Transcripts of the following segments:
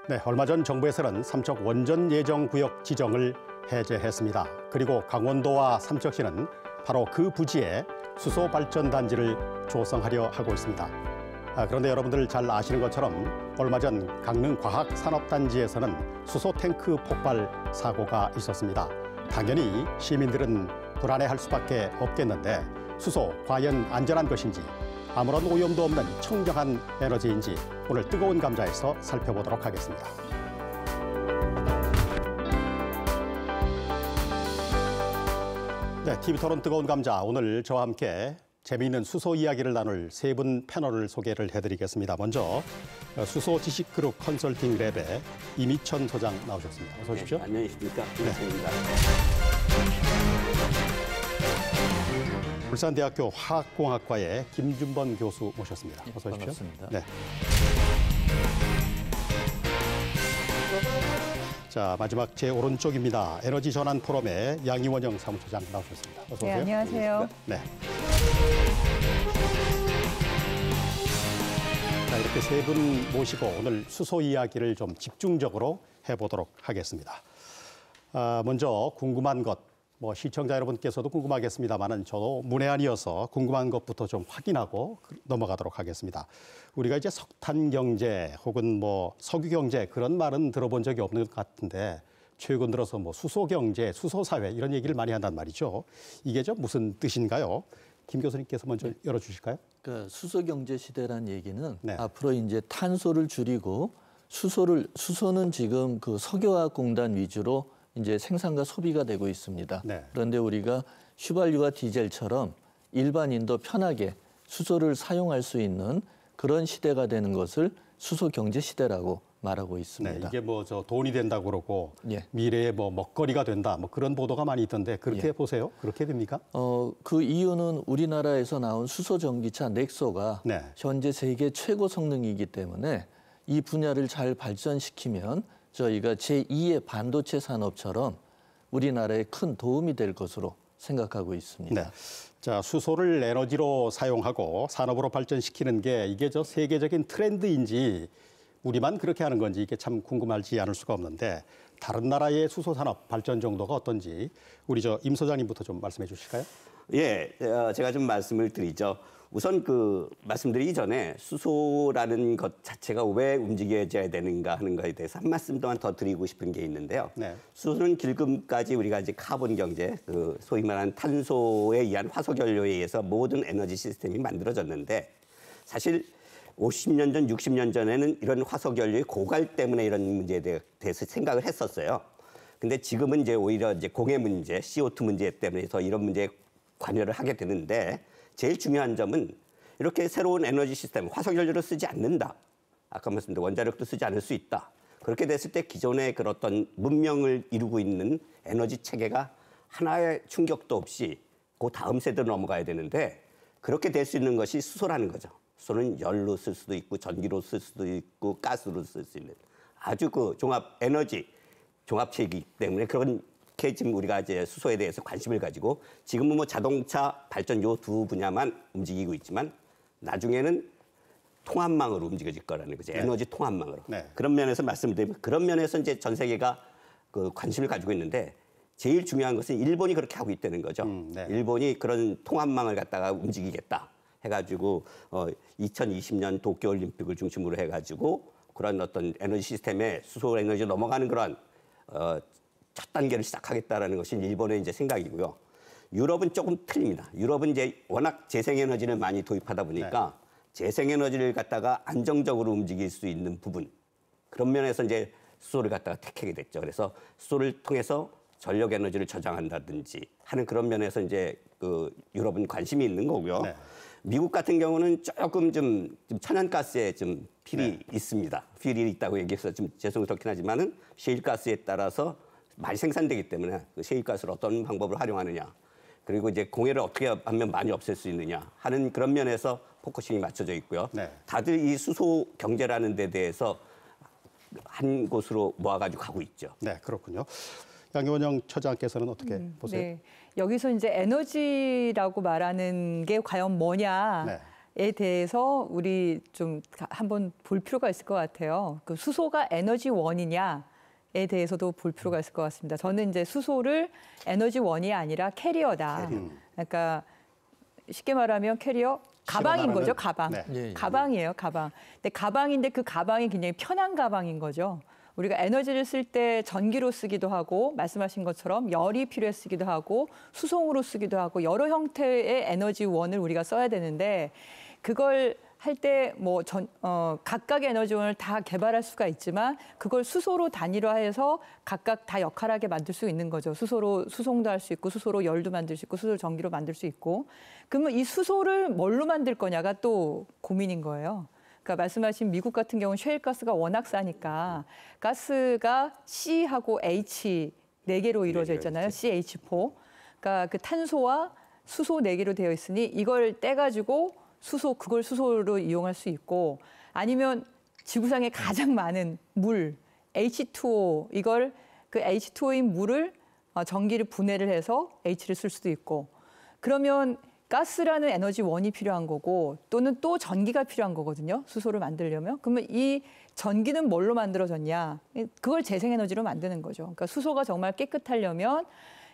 네, 얼마 전 정부에서는 삼척 원전 예정 구역 지정을 해제했습니다. 그리고 강원도와 삼척시는 바로 그 부지에 수소 발전 단지를 조성하려 하고 있습니다. 그런데 여러분들 잘 아시는 것처럼 얼마 전 강릉 과학산업단지에서는 수소 탱크 폭발 사고가 있었습니다. 당연히 시민들은 불안해할 수밖에 없겠는데 수소 과연 안전한 것인지 아무런 오염도 없는 청정한 에너지인지 오늘 뜨거운 감자에서 살펴보도록 하겠습니다. 네, TV토론 뜨거운 감자 오늘 저와 함께 재미있는 수소 이야기를 나눌 세 분 패널을 소개를 해드리겠습니다. 먼저 수소 지식그룹 컨설팅 랩의 이미천 소장 나오셨습니다. 어서 오십시오. 네, 안녕하십니까. 이미천입니다. 울산대학교 화학공학과의 김준번 교수 모셨습니다. 어서 오십시오. 반갑습니다. 네. 자, 마지막 제 오른쪽입니다. 에너지 전환 포럼의 양이원영 사무처장 나오셨습니다. 어서 오세요. 네, 안녕하세요. 네. 자, 이렇게 세 분 모시고 오늘 수소 이야기를 좀 집중적으로 해보도록 하겠습니다. 먼저 궁금한 것, 시청자 여러분께서도 궁금하겠습니다만은 저도 문외한이어서 궁금한 것부터 좀 확인하고 넘어가도록 하겠습니다. 우리가 이제 석탄 경제 혹은 석유 경제 그런 말은 들어본 적이 없는 것 같은데 최근 들어서 수소 경제, 수소 사회 이런 얘기를 많이 한단 말이죠. 이게 좀 무슨 뜻인가요? 김 교수님께서 먼저 열어주실까요? 그러니까 수소 경제 시대란 얘기는 네. 앞으로 이제 탄소를 줄이고 수소는 지금 그 석유화학공단 위주로 이제 생산과 소비가 되고 있습니다. 네. 그런데 우리가 휘발유와 디젤처럼 일반인도 편하게 수소를 사용할 수 있는 그런 시대가 되는 것을 수소 경제 시대라고 말하고 있습니다. 네, 이게 돈이 된다고 그러고 예. 미래에 먹거리가 된다 그런 보도가 많이 있던데 그렇게 보세요? 그렇게 됩니까? 그 이유는 우리나라에서 나온 수소 전기차 넥소가 네. 현재 세계 최고 성능이기 때문에 이 분야를 잘 발전시키면 저희가 제2의 반도체 산업처럼 우리나라에 큰 도움이 될 것으로 생각하고 있습니다. 네. 자, 수소를 에너지로 사용하고 산업으로 발전시키는 게 이게 세계적인 트렌드인지 우리만 그렇게 하는 건지 이게 참 궁금하지 않을 수가 없는데 다른 나라의 수소 산업 발전 정도가 어떤지 우리 임 소장님부터 좀 말씀해 주실까요? 예, 제가 좀 말씀을 드리죠. 우선 말씀드리기 전에 수소라는 것 자체가 왜 움직여져야 되는가 하는 것에 대해서 한 말씀 동안 더 드리고 싶은 게 있는데요. 네. 수소는 지금까지 우리가 이제 카본 경제, 소위 말하는 탄소에 의한 화석연료에 의해서 모든 에너지 시스템이 만들어졌는데 사실 50년 전, 60년 전에는 이런 화석연료의 고갈 때문에 이런 문제에 대해서 생각을 했었어요. 근데 지금은 이제 오히려 이제 공해 문제, CO2 문제 때문에 더 이런 문제에 관여를 하게 되는데 제일 중요한 점은 이렇게 새로운 에너지 시스템, 화석연료를 쓰지 않는다. 아까 말씀드린 원자력도 쓰지 않을 수 있다. 그렇게 됐을 때 기존의 그런 어떤 문명을 이루고 있는 에너지 체계가 하나의 충격도 없이 그 다음 세대로 넘어가야 되는데 그렇게 될 수 있는 것이 수소라는 거죠. 수소는 열로 쓸 수도 있고 전기로 쓸 수도 있고 가스로 쓸 수 있는 아주 종합 에너지 종합체이기 때문에 그렇게 지금 우리가 이제 수소에 대해서 관심을 가지고 지금은 자동차 발전 요 두 분야만 움직이고 있지만 나중에는 통합망으로 움직여질 거라는 거죠. 에너지 통합망으로. 네. 그런 면에서 말씀드리면 그런 면에서 이제 전 세계가 관심을 가지고 있는데 제일 중요한 것은 일본이 그렇게 하고 있다는 거죠. 네. 일본이 그런 통합망을 갖다가 움직이겠다 해가지고 2020년 도쿄올림픽을 중심으로 해가지고 그런 어떤 에너지 시스템에 수소 에너지 넘어가는 그런 첫 단계를 시작하겠다라는 것이 일본의 이제 생각이고요. 유럽은 조금 틀립니다. 유럽은 이제 워낙 재생에너지를 많이 도입하다 보니까 재생에너지를 갖다가 안정적으로 움직일 수 있는 부분 그런 면에서 이제 수소를 갖다가 택하게 됐죠. 그래서 수소를 통해서 전력 에너지를 저장한다든지 하는 그런 면에서 이제 유럽은 관심이 있는 거고요. 네. 미국 같은 경우는 조금 좀 천연가스에 좀 필이 있습니다. 필이 있다고 얘기해서 좀 죄송스럽긴 하지만은 셰일가스에 따라서 많이 생산되기 때문에 그 셰일가스를 어떤 방법을 활용하느냐 그리고 이제 공해를 어떻게 하면 많이 없앨 수 있느냐 하는 그런 면에서 포커싱이 맞춰져 있고요. 네. 다들 이 수소 경제라는 데 대해서 한 곳으로 모아가지고 가고 있죠. 네, 그렇군요. 양이원영 처장께서는 어떻게 보세요? 네. 여기서 이제 에너지라고 말하는 게 과연 뭐냐. 네. 대해서 우리 좀 한번 볼 필요가 있을 것 같아요. 그 수소가 에너지원이냐에 대해서도 볼 필요가 있을 것 같습니다. 저는 이제 수소를 에너지원이 아니라 캐리어다. 그러니까 쉽게 말하면 캐리어 가방인 실어나가는, 거죠, 가방. 네. 예, 예. 가방이에요, 가방. 근데 가방인데 그 가방이 굉장히 편한 가방인 거죠. 우리가 에너지를 쓸 때 전기로 쓰기도 하고 말씀하신 것처럼 열이 필요해 쓰기도 하고 수송으로 쓰기도 하고 여러 형태의 에너지원을 우리가 써야 되는데 그걸 할 때 뭐 각각의 에너지원을 다 개발할 수가 있지만 그걸 수소로 단일화해서 각각 다 역할하게 만들 수 있는 거죠. 수소로 수송도 할 수 있고 수소로 열도 만들 수 있고 수소를 전기로 만들 수 있고 그러면 이 수소를 뭘로 만들 거냐가 또 고민인 거예요. 그러니까 말씀하신 미국 같은 경우는 셰일가스가 워낙 싸니까 가스가 C하고 H 4개로 이루어져 있잖아요. CH4. 그러니까 그 탄소와 수소 4개로 되어 있으니 이걸 떼가지고 그걸 수소로 이용할 수 있고 아니면 지구상에 가장 많은 물, H2O, 이걸 그 H2O인 물을 전기를 분해를 해서 H를 쓸 수도 있고 그러면 가스라는 에너지원이 필요한 거고 또는 또 전기가 필요한 거거든요. 수소를 만들려면. 그러면 이 전기는 뭘로 만들어졌냐? 그걸 재생에너지로 만드는 거죠. 그러니까 수소가 정말 깨끗하려면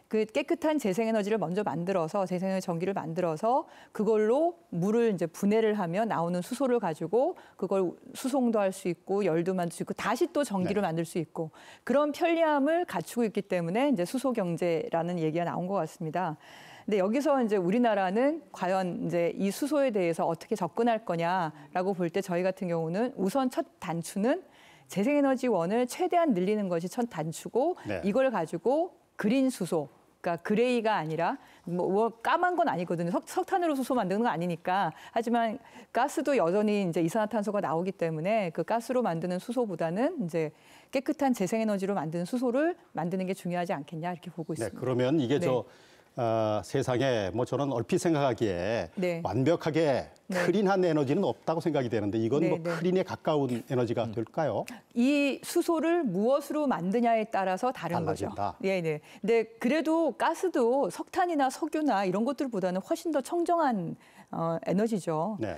그 깨끗한 재생에너지를 먼저 만들어서 재생에너지 전기를 만들어서 그걸로 물을 이제 분해를 하면 나오는 수소를 가지고 그걸 수송도 할 수 있고 열도 만들 수 있고 다시 또 전기를 만들 수 있고 그런 편리함을 갖추고 있기 때문에 이제 수소 경제라는 얘기가 나온 것 같습니다. 근데 여기서 이제 우리나라는 과연 이제 이 수소에 대해서 어떻게 접근할 거냐라고 볼 때 저희 같은 경우는 우선 첫 단추는 재생에너지원을 최대한 늘리는 것이 첫 단추고 네. 이걸 가지고 그린 수소, 그러니까 그레이가 아니라 뭐 까만 건 아니거든요. 석탄으로 수소 만드는 건 아니니까. 하지만 가스도 여전히 이제 이산화탄소가 나오기 때문에 그 가스로 만드는 수소보다는 이제 깨끗한 재생에너지로 만드는 수소를 만드는 게 중요하지 않겠냐 이렇게 보고 네, 있습니다. 그러면 이게 네. 세상에 뭐 저는 얼핏 생각하기에 네. 완벽하게 네. 클린한 에너지는 없다고 생각이 되는데 이건 네, 뭐 네. 클린에 가까운 에너지가 될까요? 이 수소를 무엇으로 만드냐에 따라서 다른 달라진다. 거죠. 예, 네. 근데 그래도 가스도 석탄이나 석유나 이런 것들보다는 훨씬 더 청정한 에너지죠. 네,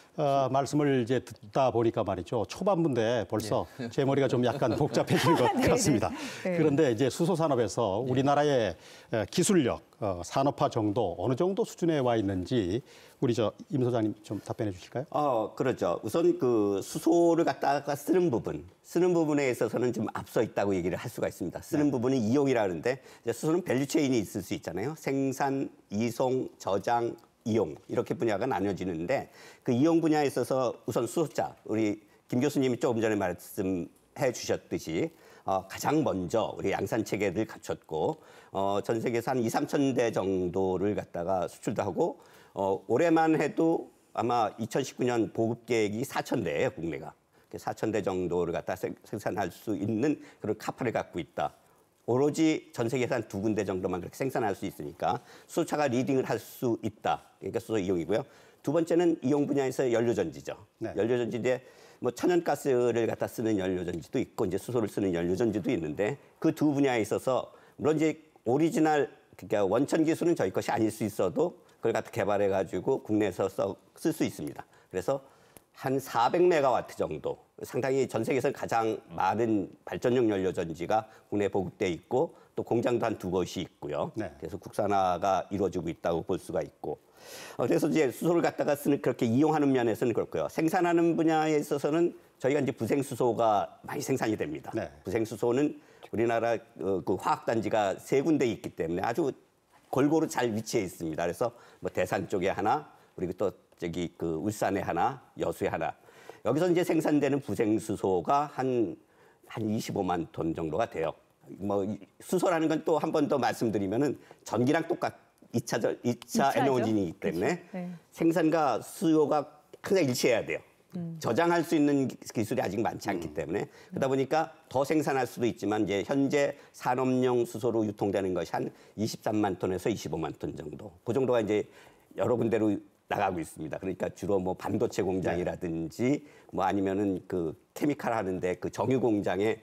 말씀을 이제 듣다 보니까 말이죠. 초반부인데 벌써 제 머리가 좀 약간 복잡해진 것 네, 같습니다. 네. 그런데 이제 수소 산업에서 우리나라의 기술력, 산업화 정도 어느 정도 수준에 와 있는지 우리 임 소장님 좀 답변해 주실까요? 그렇죠. 우선 그 수소를 갖다가 쓰는 부분에 있어서는 좀 앞서 있다고 얘기를 할 수가 있습니다. 쓰는 부분이 이용이라 하는데 이제 수소는 밸류체인이 있을 수 있잖아요. 생산, 이송, 저장, 이용 이렇게 분야가 나뉘어지는데 그 이용 분야에 있어서 우선 수소차 우리 김 교수님이 조금 전에 말씀해 주셨듯이 가장 먼저 우리 양산 체계를 갖췄고 전 세계에서 한 2~3천 대 정도를 갖다가 수출도 하고 올해만 해도 아마 2019년 보급 계획이 4천 대예요 국내가 4천 대 정도를 갖다 생산할 수 있는 그런 카파를 갖고 있다. 오로지 전 세계에서 한 2군데 정도만 그렇게 생산할 수 있으니까 수소차가 리딩을 할 수 있다. 그러니까 수소 이용이고요. 두 번째는 이용 분야에서 연료전지죠. 네. 연료전지에 뭐 천연가스를 갖다 쓰는 연료전지도 있고 이제 수소를 쓰는 연료전지도 있는데 그 두 분야에 있어서 물론 이제 오리지널 그러니까 원천 기술은 저희 것이 아닐 수 있어도 그걸 갖다 개발해 가지고 국내에서 쓸 수 있습니다. 그래서 한 400메가와트 정도 상당히 전 세계에서 가장 많은 발전용 연료전지가 국내에 보급돼 있고 또 공장도 한 2곳이 있고요. 네. 그래서 국산화가 이루어지고 있다고 볼 수가 있고 그래서 이제 수소를 갖다가 쓰는 그렇게 이용하는 면에서는 그렇고요. 생산하는 분야에 있어서는 저희가 이제 부생수소가 많이 생산이 됩니다. 네. 부생수소는 우리나라 그 화학단지가 3군데 있기 때문에 아주 골고루 잘 위치해 있습니다. 그래서 뭐 대산 쪽에 하나 그리고 또 저기 그 울산에 하나, 여수에 하나. 여기서 이제 생산되는 부생수소가 한 25만 톤 정도가 돼요. 뭐 수소라는 건 또 한 번 더 말씀드리면은 전기랑 똑같 2차 에너지이기 때문에 네. 생산과 수요가 항상 일치해야 돼요. 저장할 수 있는 기술이 아직 많지 않기 때문에 그러다 보니까 더 생산할 수도 있지만 이제 현재 산업용 수소로 유통되는 것이 한 23만 톤에서 25만 톤 정도. 그 정도가 이제 여러 군데로 나가고 있습니다. 그러니까 주로 뭐 반도체 공장이라든지 뭐 아니면은 그 케미칼 하는데 그 정유 공장에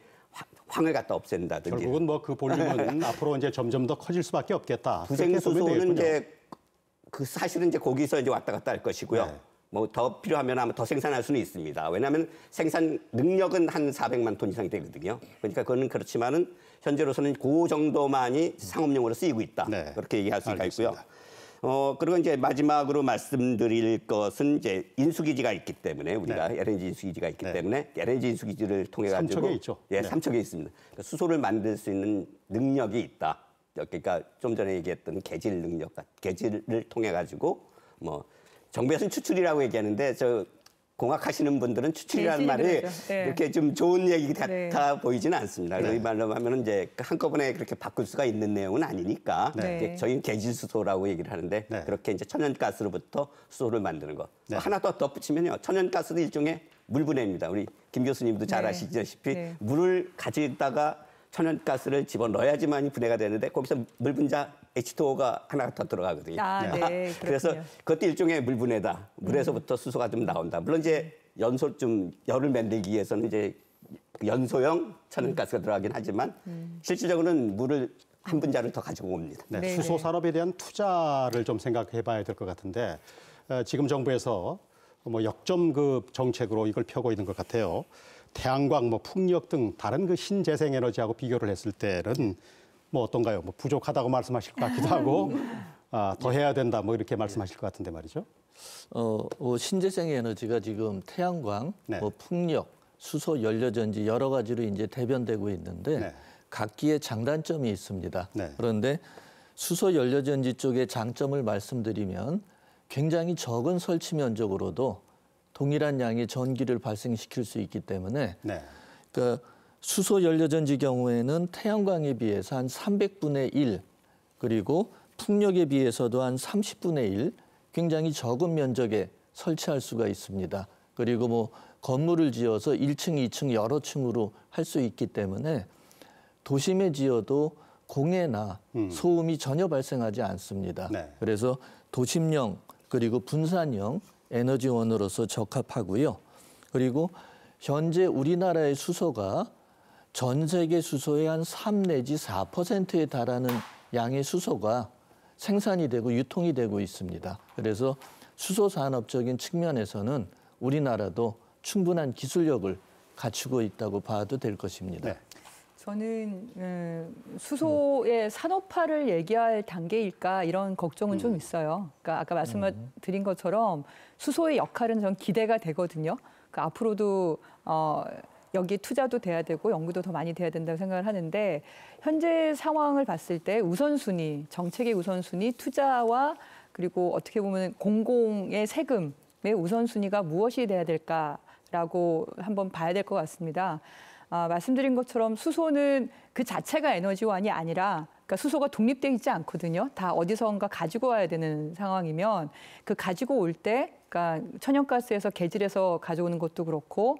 황을 갖다 없앤다든지. 결국은 뭐 그 볼륨은 앞으로 이제 점점 더 커질 수밖에 없겠다. 부생수소는 이제 그 사실은 이제 거기서 이제 왔다 갔다 할 것이고요. 네. 뭐 더 필요하면 아마 더 생산할 수는 있습니다. 왜냐하면 생산 능력은 한 400만 톤 이상이 되거든요. 그러니까 그거는 그렇지만은 현재로서는 그 정도만이 상업용으로 쓰이고 있다. 네. 그렇게 얘기할 수가 알겠습니다. 있고요. 그리고 이제 마지막으로 말씀드릴 것은 이제 인수기지가 있기 때문에 우리가 네. LNG 인수기지가 있기 네. 때문에 LNG 인수기지를 통해 가지고 삼척에 있죠. 예, 네. 삼척에 있습니다. 그러니까 수소를 만들 수 있는 능력이 있다. 그러니까 좀 전에 얘기했던 개질 능력, 개질을 통해 가지고 뭐 정부에서는 추출이라고 얘기하는데 저 공학하시는 분들은 추출이라는 말이 개질이라죠. 네. 이렇게 좀 좋은 얘기 같아 네. 보이지는 않습니다. 네. 이 말로 하면은 이제 한꺼번에 그렇게 바꿀 수가 있는 내용은 아니니까 네. 이제 저희는 개질수소라고 얘기를 하는데 네. 그렇게 이제 천연가스로부터 수소를 만드는 거. 네. 하나 더 덧붙이면요. 천연가스도 일종의 물분해입니다. 우리 김 교수님도 잘 네. 아시다시피 네. 물을 가지다가 천연가스를 집어넣어야지만이 분해가 되는데 거기서 물분자 H2O가 하나 더 들어가거든요. 아, 네. 그래서 그렇군요. 그것도 일종의 물분해다. 물에서부터 수소가 좀 나온다. 물론 이제 연소 좀 열을 만들기 위해서는 이제 연소형 천연가스가 들어가긴 하지만 실질적으로는 물을 한 분자를 더 가지고 옵니다. 네, 네네. 수소 산업에 대한 투자를 좀 생각해 봐야 될 것 같은데 지금 정부에서 뭐 역점급 정책으로 이걸 펴고 있는 것 같아요. 태양광, 뭐 풍력 등 다른 그 신재생 에너지하고 비교를 했을 때는 뭐 어떤가요? 뭐 부족하다고 말씀하실 것 같기도 하고 더 해야 된다 뭐 이렇게 말씀하실 것 같은데 말이죠. 신재생 에너지가 지금 태양광, 네. 뭐 풍력, 수소 연료전지 여러 가지로 이제 대변되고 있는데 네. 각기의 장단점이 있습니다. 네. 그런데 수소 연료전지 쪽의 장점을 말씀드리면 굉장히 적은 설치 면적으로도 동일한 양의 전기를 발생시킬 수 있기 때문에 네. 그러니까 수소 연료전지 경우에는 태양광에 비해서 한 300분의 1 그리고 풍력에 비해서도 한 30분의 1 굉장히 적은 면적에 설치할 수가 있습니다. 그리고 뭐 건물을 지어서 1층, 2층 여러 층으로 할 수 있기 때문에 도심에 지어도 공해나 소음이 전혀 발생하지 않습니다. 네. 그래서 도심형 그리고 분산형 에너지원으로서 적합하고요. 그리고 현재 우리나라의 수소가 전 세계 수소의 한 3 내지 4%에 달하는 양의 수소가 생산이 되고 유통이 되고 있습니다. 그래서 수소 산업적인 측면에서는 우리나라도 충분한 기술력을 갖추고 있다고 봐도 될 것입니다. 네. 저는 수소의 산업화를 얘기할 단계일까 이런 걱정은 좀 있어요. 그러니까 아까 말씀드린 것처럼 수소의 역할은 전 기대가 되거든요. 그러니까 앞으로도 여기에 투자도 돼야 되고 연구도 더 많이 돼야 된다고 생각을 하는데 현재 상황을 봤을 때 우선순위, 정책의 우선순위, 투자와 그리고 어떻게 보면 공공의 세금의 우선순위가 무엇이 돼야 될까라고 한번 봐야 될 것 같습니다. 말씀드린 것처럼 수소는 그 자체가 에너지원이 아니라 그러니까 수소가 독립되어 있지 않거든요. 다 어디선가 가지고 와야 되는 상황이면 그 가지고 올 때 그러니까 천연가스에서 개질해서 가져오는 것도 그렇고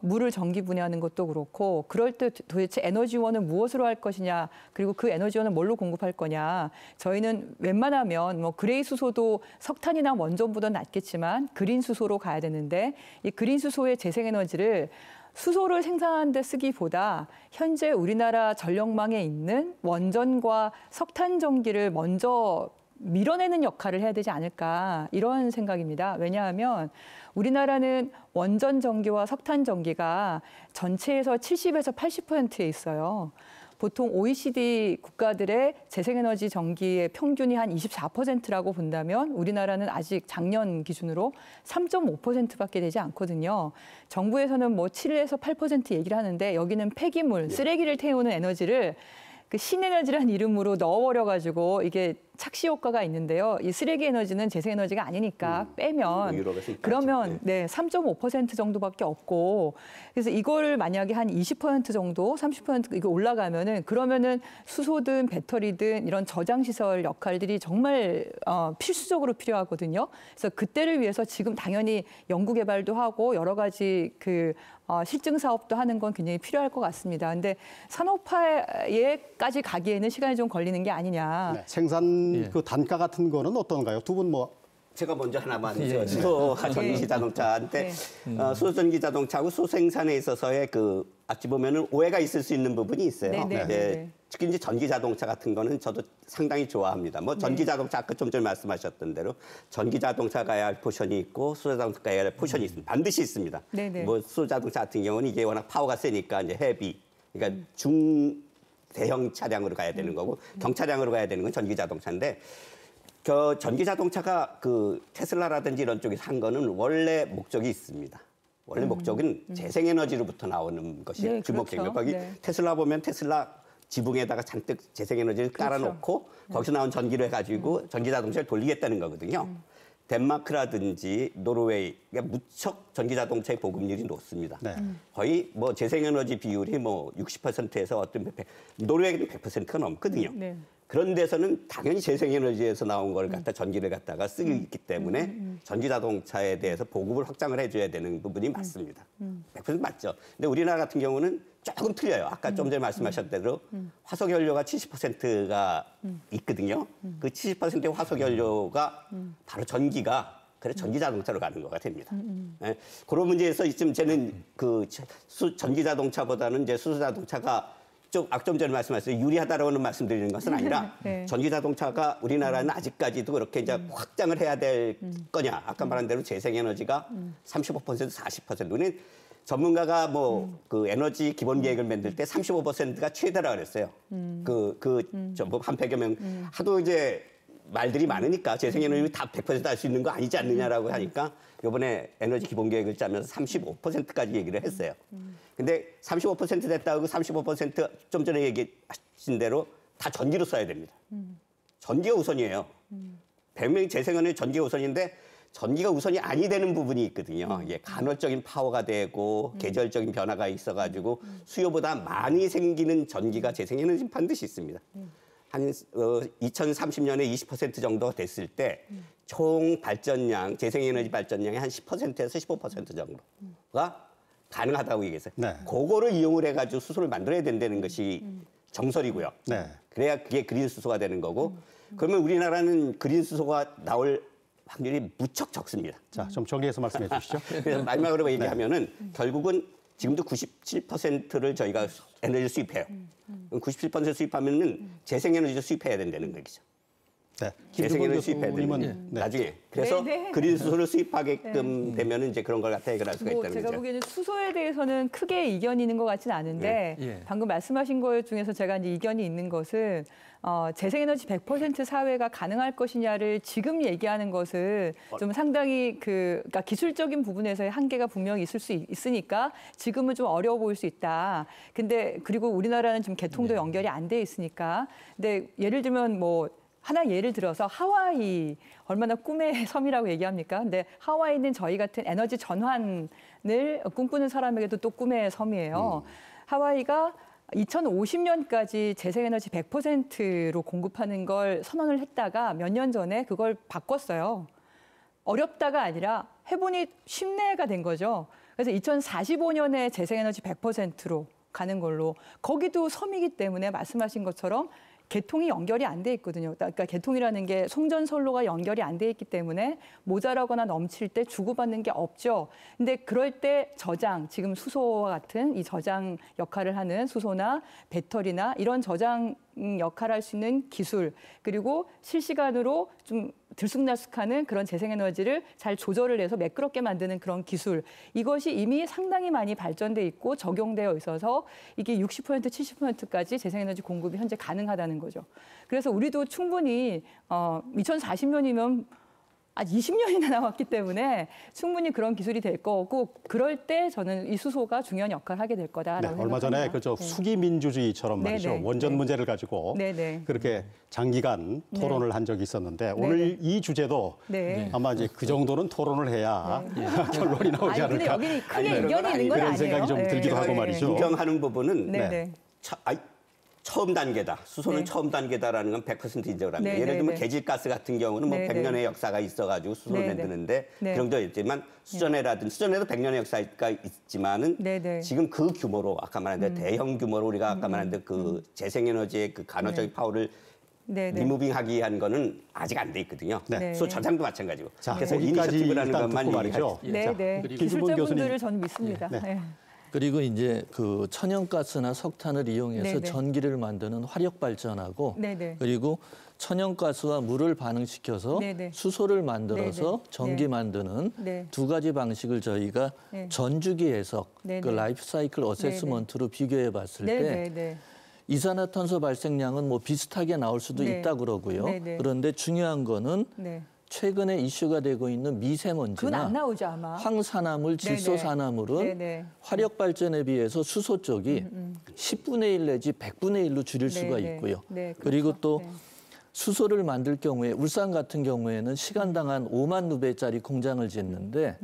물을 전기 분해하는 것도 그렇고 그럴 때 도대체 에너지원은 무엇으로 할 것이냐 그리고 그 에너지원은 뭘로 공급할 거냐 저희는 웬만하면 뭐 그레이 수소도 석탄이나 원전보다 낫겠지만 그린 수소로 가야 되는데 이 그린 수소의 재생에너지를 수소를 생산하는 데 쓰기보다 현재 우리나라 전력망에 있는 원전과 석탄 전기를 먼저 밀어내는 역할을 해야 되지 않을까 이런 생각입니다. 왜냐하면 우리나라는 원전 전기와 석탄 전기가 전체에서 70에서 80%에 있어요. 보통 OECD 국가들의 재생에너지 전기의 평균이 한 24%라고 본다면 우리나라는 아직 작년 기준으로 3.5%밖에 되지 않거든요. 정부에서는 뭐 7에서 8% 얘기를 하는데 여기는 폐기물, 쓰레기를 태우는 에너지를 그 신에너지라는 이름으로 넣어버려가지고 이게 착시 효과가 있는데요. 이 쓰레기 에너지는 재생에너지가 아니니까 빼면 그러면 네 3.5% 정도밖에 없고 그래서 이거를 만약에 한 20% 정도, 30% 이거 올라가면은 그러면은 수소든 배터리든 이런 저장 시설 역할들이 정말 필수적으로 필요하거든요. 그래서 그때를 위해서 지금 당연히 연구 개발도 하고 여러 가지 그 실증 사업도 하는 건 굉장히 필요할 것 같습니다. 근데 산업화에까지 가기에는 시간이 좀 걸리는 게 아니냐. 네. 생산 그 단가 같은 거는 어떤가요? 두 분 뭐 제가 먼저 하나만 예. 수소 전기 자동차한테 수소 전기 자동차하고 수소 생산에 있어서의 그 어찌 보면은 오해가 있을 수 있는 부분이 있어요. 네네. 네. 특히 이제 전기 자동차 같은 거는 저도 상당히 좋아합니다. 뭐 전기 자동차 아까 좀 전에 말씀하셨던 대로 전기 자동차 가야 할 포션이 있고 수소 자동차 가야 할 포션이 있습니다. 반드시 있습니다. 네네. 뭐 수소 자동차 같은 경우는 이게 워낙 파워가 세니까 이제 헤비, 그러니까 중대형 차량으로 가야 되는 거고 경차량으로 가야 되는 건 전기 자동차인데. 그 전기 자동차가 그 테슬라라든지 이런 쪽에서 한 거는 원래 목적이 있습니다. 원래 목적은 재생에너지로부터 나오는 것이 네, 주목적이에요. 그렇죠. 거기 네. 테슬라 보면 테슬라 지붕에다가 잔뜩 재생에너지를 깔아놓고 거기서 나온 전기를 가지고 전기 자동차를 돌리겠다는 거거든요. 덴마크라든지 노르웨이, 그러니까 무척 전기 자동차의 보급률이 높습니다. 네. 거의 뭐 재생에너지 비율이 뭐 60%에서 어떤 노르웨이는 100%가 넘거든요. 네. 그런 데서는 당연히 재생에너지에서 나온 걸 갖다 전기를 갖다가 쓰기 있기 때문에 전기 자동차에 대해서 보급을 확장을 해줘야 되는 부분이 맞습니다. 100% 맞죠. 근데 우리나라 같은 경우는 조금 틀려요. 아까 좀 전에 말씀하셨던 대로 화석연료가 70%가 있거든요. 그 70%의 화석연료가 바로 전기가 그래서 전기 자동차로 가는 거가 됩니다. 예, 그런 문제에서 지금 저는 그 전기 자동차보다는 이제 수소 자동차가 좀 전에 말씀하셨어요. 유리하다라고는 말씀드리는 것은 아니라 네. 전기 자동차가 우리나라는 아직까지도 그렇게 이제 확장을 해야 될 거냐. 아까 말한 대로 재생에너지가 35% 40%. 우리는 전문가가 뭐 그 에너지 기본 계획을 만들 때 35%가 최대라 그랬어요. 뭐 한 100여 명 하도 이제 말들이 많으니까 재생에너지 다 100% 할 수 있는 거 아니지 않느냐라고 하니까 이번에 에너지 기본 계획을 짜면서 35%까지 얘기를 했어요. 근데 35% 됐다고 35%좀 전에 얘기하신 대로 다 전기로 써야 됩니다. 전기가 우선이에요. 100명이 재생에너지 전기가 우선인데 전기가 우선이 아니 되는 부분이 있거든요. 이게 간헐적인 파워가 되고 계절적인 변화가 있어가지고 수요보다 많이 생기는 전기가 재생에너지는 반드시 있습니다. 한 2030년에 20% 정도 됐을 때 총 발전량, 재생에너지 발전량의 한 10%에서 15% 정도가 가능하다고 얘기했어요. 네. 그거를 이용을 해가지고 수소를 만들어야 된다는 것이 정설이고요. 네. 그래야 그게 그린 수소가 되는 거고 그러면 우리나라는 그린 수소가 나올 확률이 무척 적습니다. 자, 좀 정리해서 말씀해 주시죠. 그래서 마지막으로 얘기하면은 결국은 지금도 97%를 저희가 에너지를 수입해요. 97% 수입하면은 재생에너지를 수입해야 된다는 거죠. 네. 재생에너지 수입해야 교수님은 되는 네. 나중에 그래서 네, 네. 그린 수소를 수입하게끔 되면은 이제 그런 걸 갖다 해결할 수가 뭐 있다는 제가 거죠. 보기에는 수소에 대해서는 크게 이견이 있는 것 같지는 않은데 네. 예. 방금 말씀하신 것 중에서 제가 이제 이견이 있는 것은 재생에너지 100% 사회가 가능할 것이냐를 지금 얘기하는 것은 좀 상당히 그러니까 기술적인 부분에서의 한계가 분명히 있을 수 있으니까 지금은 좀 어려워 보일 수 있다. 근데 그리고 우리나라는 지금 개통도 연결이 안 돼 있으니까. 근데 예를 들면 뭐 하나 예를 들어서 하와이 얼마나 꿈의 섬이라고 얘기합니까? 근데 하와이는 저희 같은 에너지 전환을 꿈꾸는 사람에게도 또 꿈의 섬이에요. 하와이가 2050년까지 재생에너지 100%로 공급하는 걸 선언을 했다가 몇 년 전에 그걸 바꿨어요. 어렵다가 아니라 해보니 쉽네가 된 거죠. 그래서 2045년에 재생에너지 100%로 가는 걸로 거기도 섬이기 때문에 말씀하신 것처럼 개통이 연결이 안 돼 있거든요. 그러니까 개통이라는 게 송전선로가 연결이 안 돼 있기 때문에 모자라거나 넘칠 때 주고받는 게 없죠. 근데 그럴 때 저장, 지금 수소와 같은 이 저장 역할을 하는 수소나 배터리나 이런 저장 역할을 할 수 있는 기술, 그리고 실시간으로 좀 들쑥날쑥하는 그런 재생에너지를 잘 조절을 해서 매끄럽게 만드는 그런 기술, 이것이 이미 상당히 많이 발전돼 있고 적용되어 있어서 이게 60% 70%까지 재생에너지 공급이 현재 가능하다는 거죠. 그래서 우리도 충분히 2040년이면 20년이나 남았기 때문에 충분히 그런 기술이 될 거고, 그럴 때 저는 이 수소가 중요한 역할을 하게 될 거다라고 네, 얼마 전에 생각합니다. 그저 수기 민주주의처럼 네, 말이죠. 네, 원전 네. 문제를 가지고 네, 네. 그렇게 장기간 토론을 한 적이 있었는데 오늘 이 주제도 네. 아마 이제 그 정도는 토론을 해야 결론이 나오지 아니, 근데 않을까. 여기는 크게 아니, 이견이 있는 건 그런 아니에요. 생각이 좀 들기도 하고 말이죠. 인정하는 부분은 네, 네. 네. 처음 단계다. 수소는 네. 처음 단계다라는 건 100% 인정을 합니다. 네, 예를 네, 들면 네. 계질가스 같은 경우는 뭐 네, 100년의 네. 역사가 있어가지고 수소를 네, 네. 만드는데 네. 그런 도 있지만 수전에라든지 수전에도 100년의 역사가 있지만은 네, 네. 지금 그 규모로 아까 말한 대로 대형 규모로 우리가 아까 말한 대로 그 재생에너지의 그 간헐적인 파워를 네, 네. 리무빙하기 위한 거는 아직 안 돼 있거든요. 네. 수소 저장도 마찬가지고. 자, 그래서 거기까지 이니셔티브라는 일단 것만 듣고 얘기할 말이죠. 수- 네, 자, 네. 김준범 기술자 교수님. 분들을 저는 믿습니다. 네. 네. 그리고 이제 그 천연가스나 석탄을 이용해서 네네. 전기를 만드는 화력 발전하고 네네. 그리고 천연가스와 물을 반응시켜서 네네. 수소를 만들어서 네네. 전기 네. 만드는 네. 두 가지 방식을 저희가 네. 전주기 해석, 네네. 그 라이프 사이클 어세스먼트로 비교해 봤을 때 네네. 이산화탄소 발생량은 뭐 비슷하게 나올 수도 네. 있다 그러고요. 네네. 그런데 중요한 거는 네. 최근에 이슈가 되고 있는 그건 미세먼지나 안 나오죠 아마. 황산화물, 질소산화물은 네네. 화력 발전에 비해서 수소 쪽이 10분의 1 내지 100분의 1로 줄일 수가 네네. 있고요. 네, 그리고 그렇죠. 또 네. 수소를 만들 경우에 울산 같은 경우에는 시간당 한 5만 루베짜리 공장을 짓는데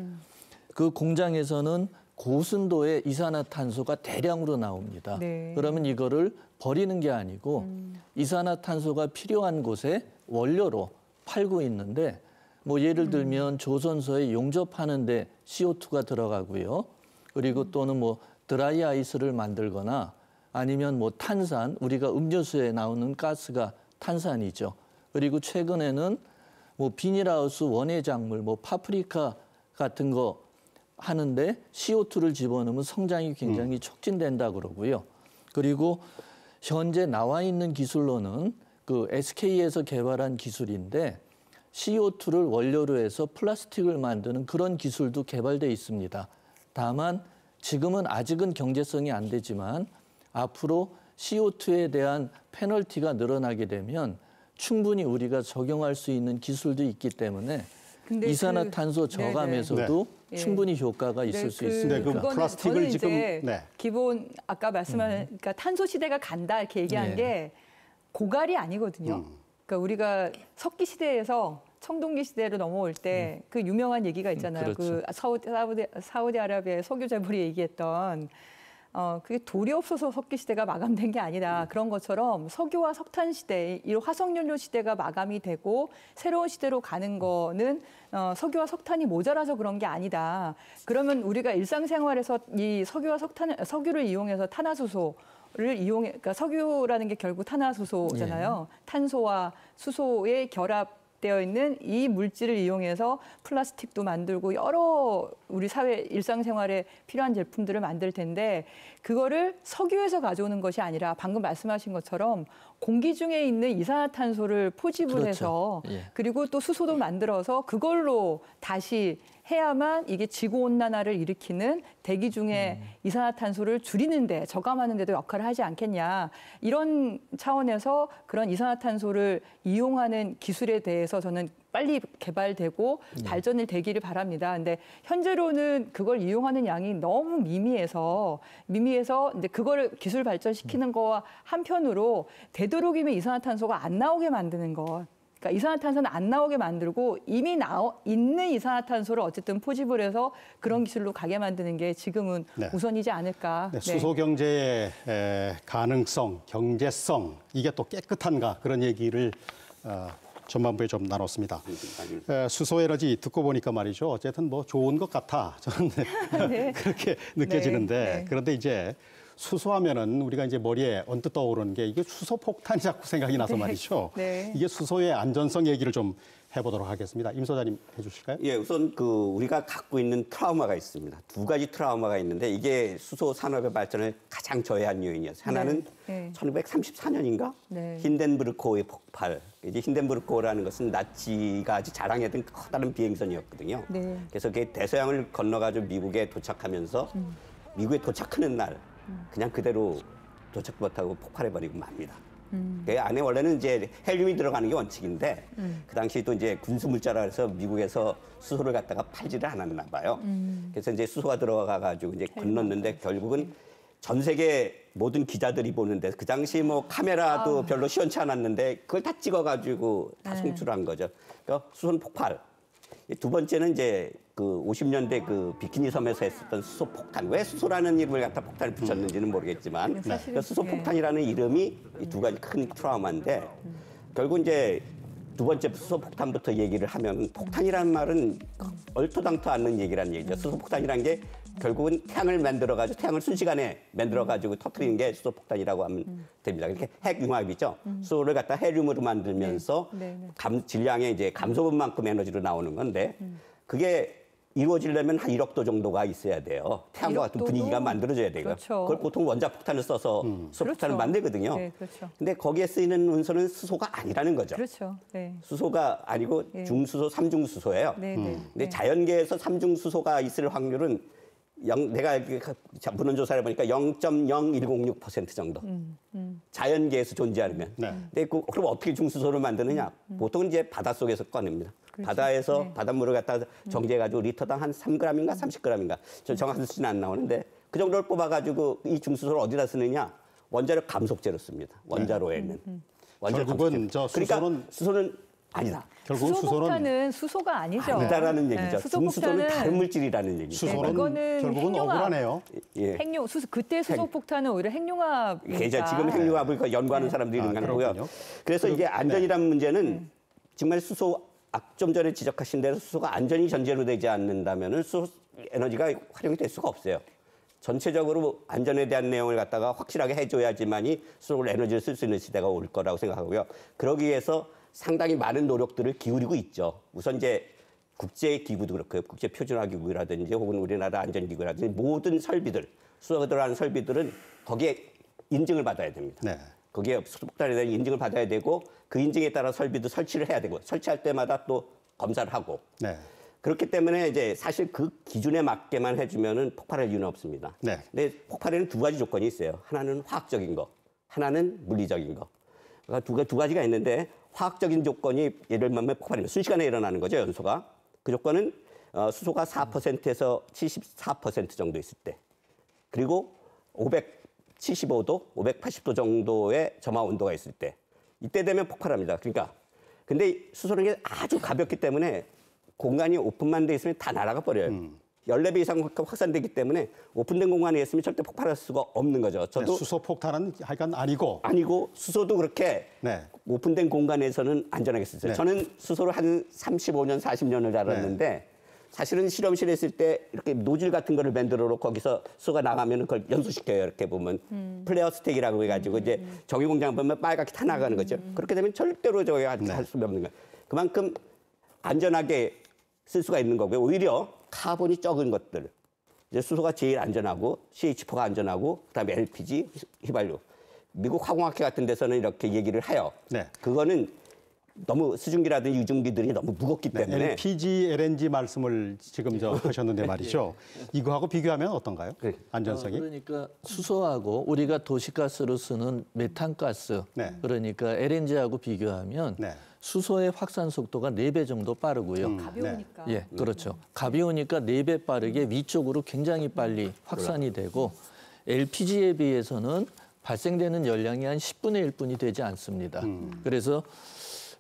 그 공장에서는 고순도의 이산화탄소가 대량으로 나옵니다. 네. 그러면 이거를 버리는 게 아니고 이산화탄소가 필요한 곳에 원료로 팔고 있는데 뭐 예를 들면 조선소에 용접하는데 CO2가 들어가고요. 그리고 또는 뭐 드라이 아이스를 만들거나 아니면 뭐 탄산, 우리가 음료수에 나오는 가스가 탄산이죠. 그리고 최근에는 뭐 비닐하우스 원예 작물, 뭐 파프리카 같은 거 하는데 CO2를 집어넣으면 성장이 굉장히 촉진된다 그러고요. 그리고 현재 나와 있는 기술로는 그 SK에서 개발한 기술인데 CO2를 원료로 해서 플라스틱을 만드는 그런 기술도 개발돼 있습니다. 다만 지금은 아직은 경제성이 안 되지만 앞으로 CO2에 대한 페널티가 늘어나게 되면 충분히 우리가 적용할 수 있는 기술도 있기 때문에 근데 이산화탄소 저감에서도 네. 충분히 효과가 있을 수 네, 있습니다. 그 그거는 플라스틱을 저는 지금, 이제 네. 기본 아까 말씀한 그러니까 탄소 시대가 간다 이렇게 얘기한 네. 게 고갈이 아니거든요. 그러니까 우리가 석기 시대에서 청동기 시대로 넘어올 때 그 유명한 얘기가 있잖아요. 그렇죠. 그 사우디아라비아의 석유 재벌이 얘기했던 그게 돌이 없어서 석기 시대가 마감된 게 아니다. 그런 것처럼 석유와 석탄 시대, 이 화석연료 시대가 마감이 되고 새로운 시대로 가는 거는 석유와 석탄이 모자라서 그런 게 아니다. 그러면 우리가 일상생활에서 이 석유를 이용해서 탄화수소를 그러니까 석유라는 게 결국 탄화수소잖아요. 탄소와 수소의 결합되어 있는 이 물질을 이용해서 플라스틱도 만들고 여러 우리 사회 일상생활에 필요한 제품들을 만들 텐데 그거를 석유에서 가져오는 것이 아니라 방금 말씀하신 것처럼 공기 중에 있는 이산화탄소를 포집을 그렇죠. 해서 예. 그리고 또 수소도 만들어서 그걸로 다시 해야만 이게 지구온난화를 일으키는 대기 중에 이산화탄소를 줄이는데 저감하는 데도 역할을 하지 않겠냐. 이런 차원에서 그런 이산화탄소를 이용하는 기술에 대해서 저는 빨리 개발되고 발전이 되기를 바랍니다. 근데 현재로는 그걸 이용하는 양이 너무 미미해서 이제 그거를 기술 발전시키는 거와 한편으로 되도록이면 이산화탄소가 안 나오게 만드는 것. 그러니까 이산화탄소는 안 나오게 만들고 이미 있는 이산화탄소를 어쨌든 포집을 해서 그런 기술로 가게 만드는 게 지금은 네. 우선이지 않을까. 네, 수소 경제의 가능성, 경제성 이게 또 깨끗한가 그런 얘기를 전반부에 좀 나눴습니다. 수소 에너지 듣고 보니까 말이죠. 어쨌든 뭐 좋은 것 같아. 저는 네. 그렇게 느껴지는데 네. 그런데 이제 수소하면은 우리가 이제 머리에 언뜻 떠오르는 게 이게 수소 폭탄이 자꾸 생각이 나서 말이죠. 네. 이게 수소의 안전성 얘기를 좀 해보도록 하겠습니다. 임 소장님 해주실까요? 예, 우선 우리가 갖고 있는 트라우마가 있습니다. 두 가지 트라우마가 있는데 이게 수소 산업의 발전을 가장 저해한 요인이었어요. 하나는 네. 1934년인가 네. 힌덴부르크호의 폭발. 이제 힌덴부르크호라는 것은 나치가 아주 자랑했던 커다란 비행선이었거든요. 네. 그래서 그게 대서양을 건너가지고 미국에 도착하면서 미국에 도착하는 날 그냥 그대로 도착 못하고 폭발해버리고 맙니다. 그 안에 원래는 이제 헬륨이 들어가는 게 원칙인데 그 당시 또 이제 군수 물자라 해서 미국에서 수소를 갖다가 팔지를 않았나 봐요. 그래서 이제 수소가 들어가 가지고 이제 건넜는데 결국은 전 세계 모든 기자들이 보는데 그 당시 뭐 카메라도 별로 시원치 않았는데 그걸 다 찍어 가지고 다 송출한 거죠. 그러니까 수소는 폭발. 두 번째는 이제 그 50년대 그 비키니 섬에서 했었던 수소 폭탄. 왜 수소라는 이름을 갖다 폭탄을 붙였는지는 모르겠지만 그 수소 폭탄이라는 이름이 이 두 가지 큰 트라우마인데 결국 이제 두 번째 수소 폭탄부터 얘기를 하면 폭탄이라는 말은 얼토당토 않는 얘기라는 얘기죠. 수소 폭탄이라는 게 결국은 태양을 만들어가지고 태양을 순식간에 만들어가지고 터뜨리는 게 수소 폭탄이라고 하면 됩니다. 이렇게 핵융합이죠. 수소를 갖다 헬륨으로 만들면서 질량의 이제 감소분만큼 에너지로 나오는 건데 그게 이루어지려면 한 1억도 정도가 있어야 돼요. 태양과 같은 1억도도 분위기가 만들어져야 돼요. 그렇죠. 그걸 보통 원자폭탄을 써서 수소폭탄을 그렇죠. 만들거든요. 네, 그렇죠. 근데 거기에 쓰이는 운소는 수소가 아니라는 거죠. 그렇죠. 네. 수소가 아니고 네. 중수소, 삼중수소예요. 네, 네. 근데 자연계에서 삼중수소가 있을 확률은 내가 문헌 조사를 보니까 0.0106% 정도. 자연계에서 존재하면. 네. 근데 그럼 어떻게 중수소를 만드느냐? 보통 이제 바닷속에서 꺼냅니다. 그렇죠. 바다에서 네. 바닷물을 갖다가 정제해가지고 리터당 한 3g인가 30g인가. 저 정확한 수치는 안 나오는데 그 정도를 뽑아가지고 이 중수소를 어디다 쓰느냐? 원자력 감속제로 씁니다. 원자로에는. 원자력 결국은 감속제로. 저 그러니까 수소는 아니다. 결국은 수소는 수소폭탄은 수소가 아니죠. 아니다라는 얘기죠. 중수소는 다른 물질이라는 얘기죠. 수소는 그거는 결국은 핵융합. 억울하네요. 예. 그때 수소폭탄은 오히려 핵융합이니까. 이게 지금 핵융합을 연구하는 사람들이 있는 거고요. 그렇군요. 그래서 이게 안전이라는 문제는 정말 수소 좀 전에 지적하신 대로 수소가 안전이 전제로 되지 않는다면은 수소 에너지가 활용이 될 수가 없어요. 전체적으로 안전에 대한 내용을 갖다가 확실하게 해줘야지만이 수소 에너지를 쓸 수 있는 시대가 올 거라고 생각하고요. 그러기 위해서 상당히 많은 노력들을 기울이고 있죠. 우선 이제 국제기구도 그렇고요. 국제표준화기구라든지 혹은 우리나라 안전기구라든지 모든 설비들, 수소가 들어가는 설비들은 거기에 인증을 받아야 됩니다. 네. 거기에 수소폭탄에 대한 인증을 받아야 되고 그 인증에 따라 설비도 설치를 해야 되고 설치할 때마다 또 검사를 하고 네. 그렇기 때문에 이제 사실 그 기준에 맞게만 해주면은 폭발할 이유는 없습니다. 네. 근데 폭발에는 두 가지 조건이 있어요. 하나는 화학적인 거, 하나는 물리적인 거. 그러니까 두 가지가 있는데 화학적인 조건이 예를 들면 폭발이 순식간에 일어나는 거죠, 연소가. 그 조건은 수소가 4%에서 74% 정도 있을 때. 그리고 575도, 580도 정도의 점화 온도가 있을 때. 이때 되면 폭발합니다. 그러니까. 근데 수소는 게 아주 가볍기 때문에 공간이 오픈만 돼 있으면 다 날아가 버려요. 14배 이상 확산되기 때문에 오픈된 공간에 있으면 절대 폭발할 수가 없는 거죠. 저도 수소 폭탄은 하여간 아니고 수소도 그렇게 네. 오픈된 공간에서는 안전하게 쓰죠. 네. 저는 수소를 한 35년, 40년을 달았는데 사실은 실험실에 있을 때 이렇게 노즐 같은 거를 만들어 놓고 거기서 수소가 나가면 그걸 연소시켜요. 이렇게 보면 플레어 스택이라고 해가지고 이제 정유 공장 보면 빨갛게 타 나가는 거죠. 그렇게 되면 절대로 저기 할 수가 없는 거예요. 그만큼 안전하게 쓸 수가 있는 거고요. 오히려 카본이 적은 것들. 이제 수소가 제일 안전하고 CH4가 안전하고 그다음에 LPG, 휘발유. 미국 화공학회 같은 데서는 이렇게 얘기를 해요. 네. 그거는 너무 수증기라든지 유증기들이 너무 무겁기 때문에 LPG, LNG 말씀을 지금 하셨는데 말이죠. 이거하고 비교하면 어떤가요? 네. 안전성이? 그러니까 수소하고 우리가 도시가스로 쓰는 메탄가스, 네. 그러니까 LNG하고 비교하면 네. 수소의 확산 속도가 4배 정도 빠르고요. 가벼우니까. 예, 그렇죠. 가벼우니까 4배 빠르게 위쪽으로 굉장히 빨리 확산이 되고 LPG에 비해서는 발생되는 열량이 한 10분의 1뿐이 되지 않습니다. 그래서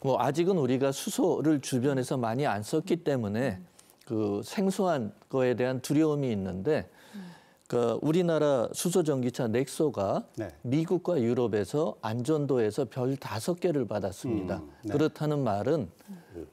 뭐 아직은 우리가 수소를 주변에서 많이 안 썼기 때문에 그 생소한 거에 대한 두려움이 있는데 그 우리나라 수소 전기차 넥소가 네. 미국과 유럽에서 안전도에서 별 5개를 받았습니다. 네. 그렇다는 말은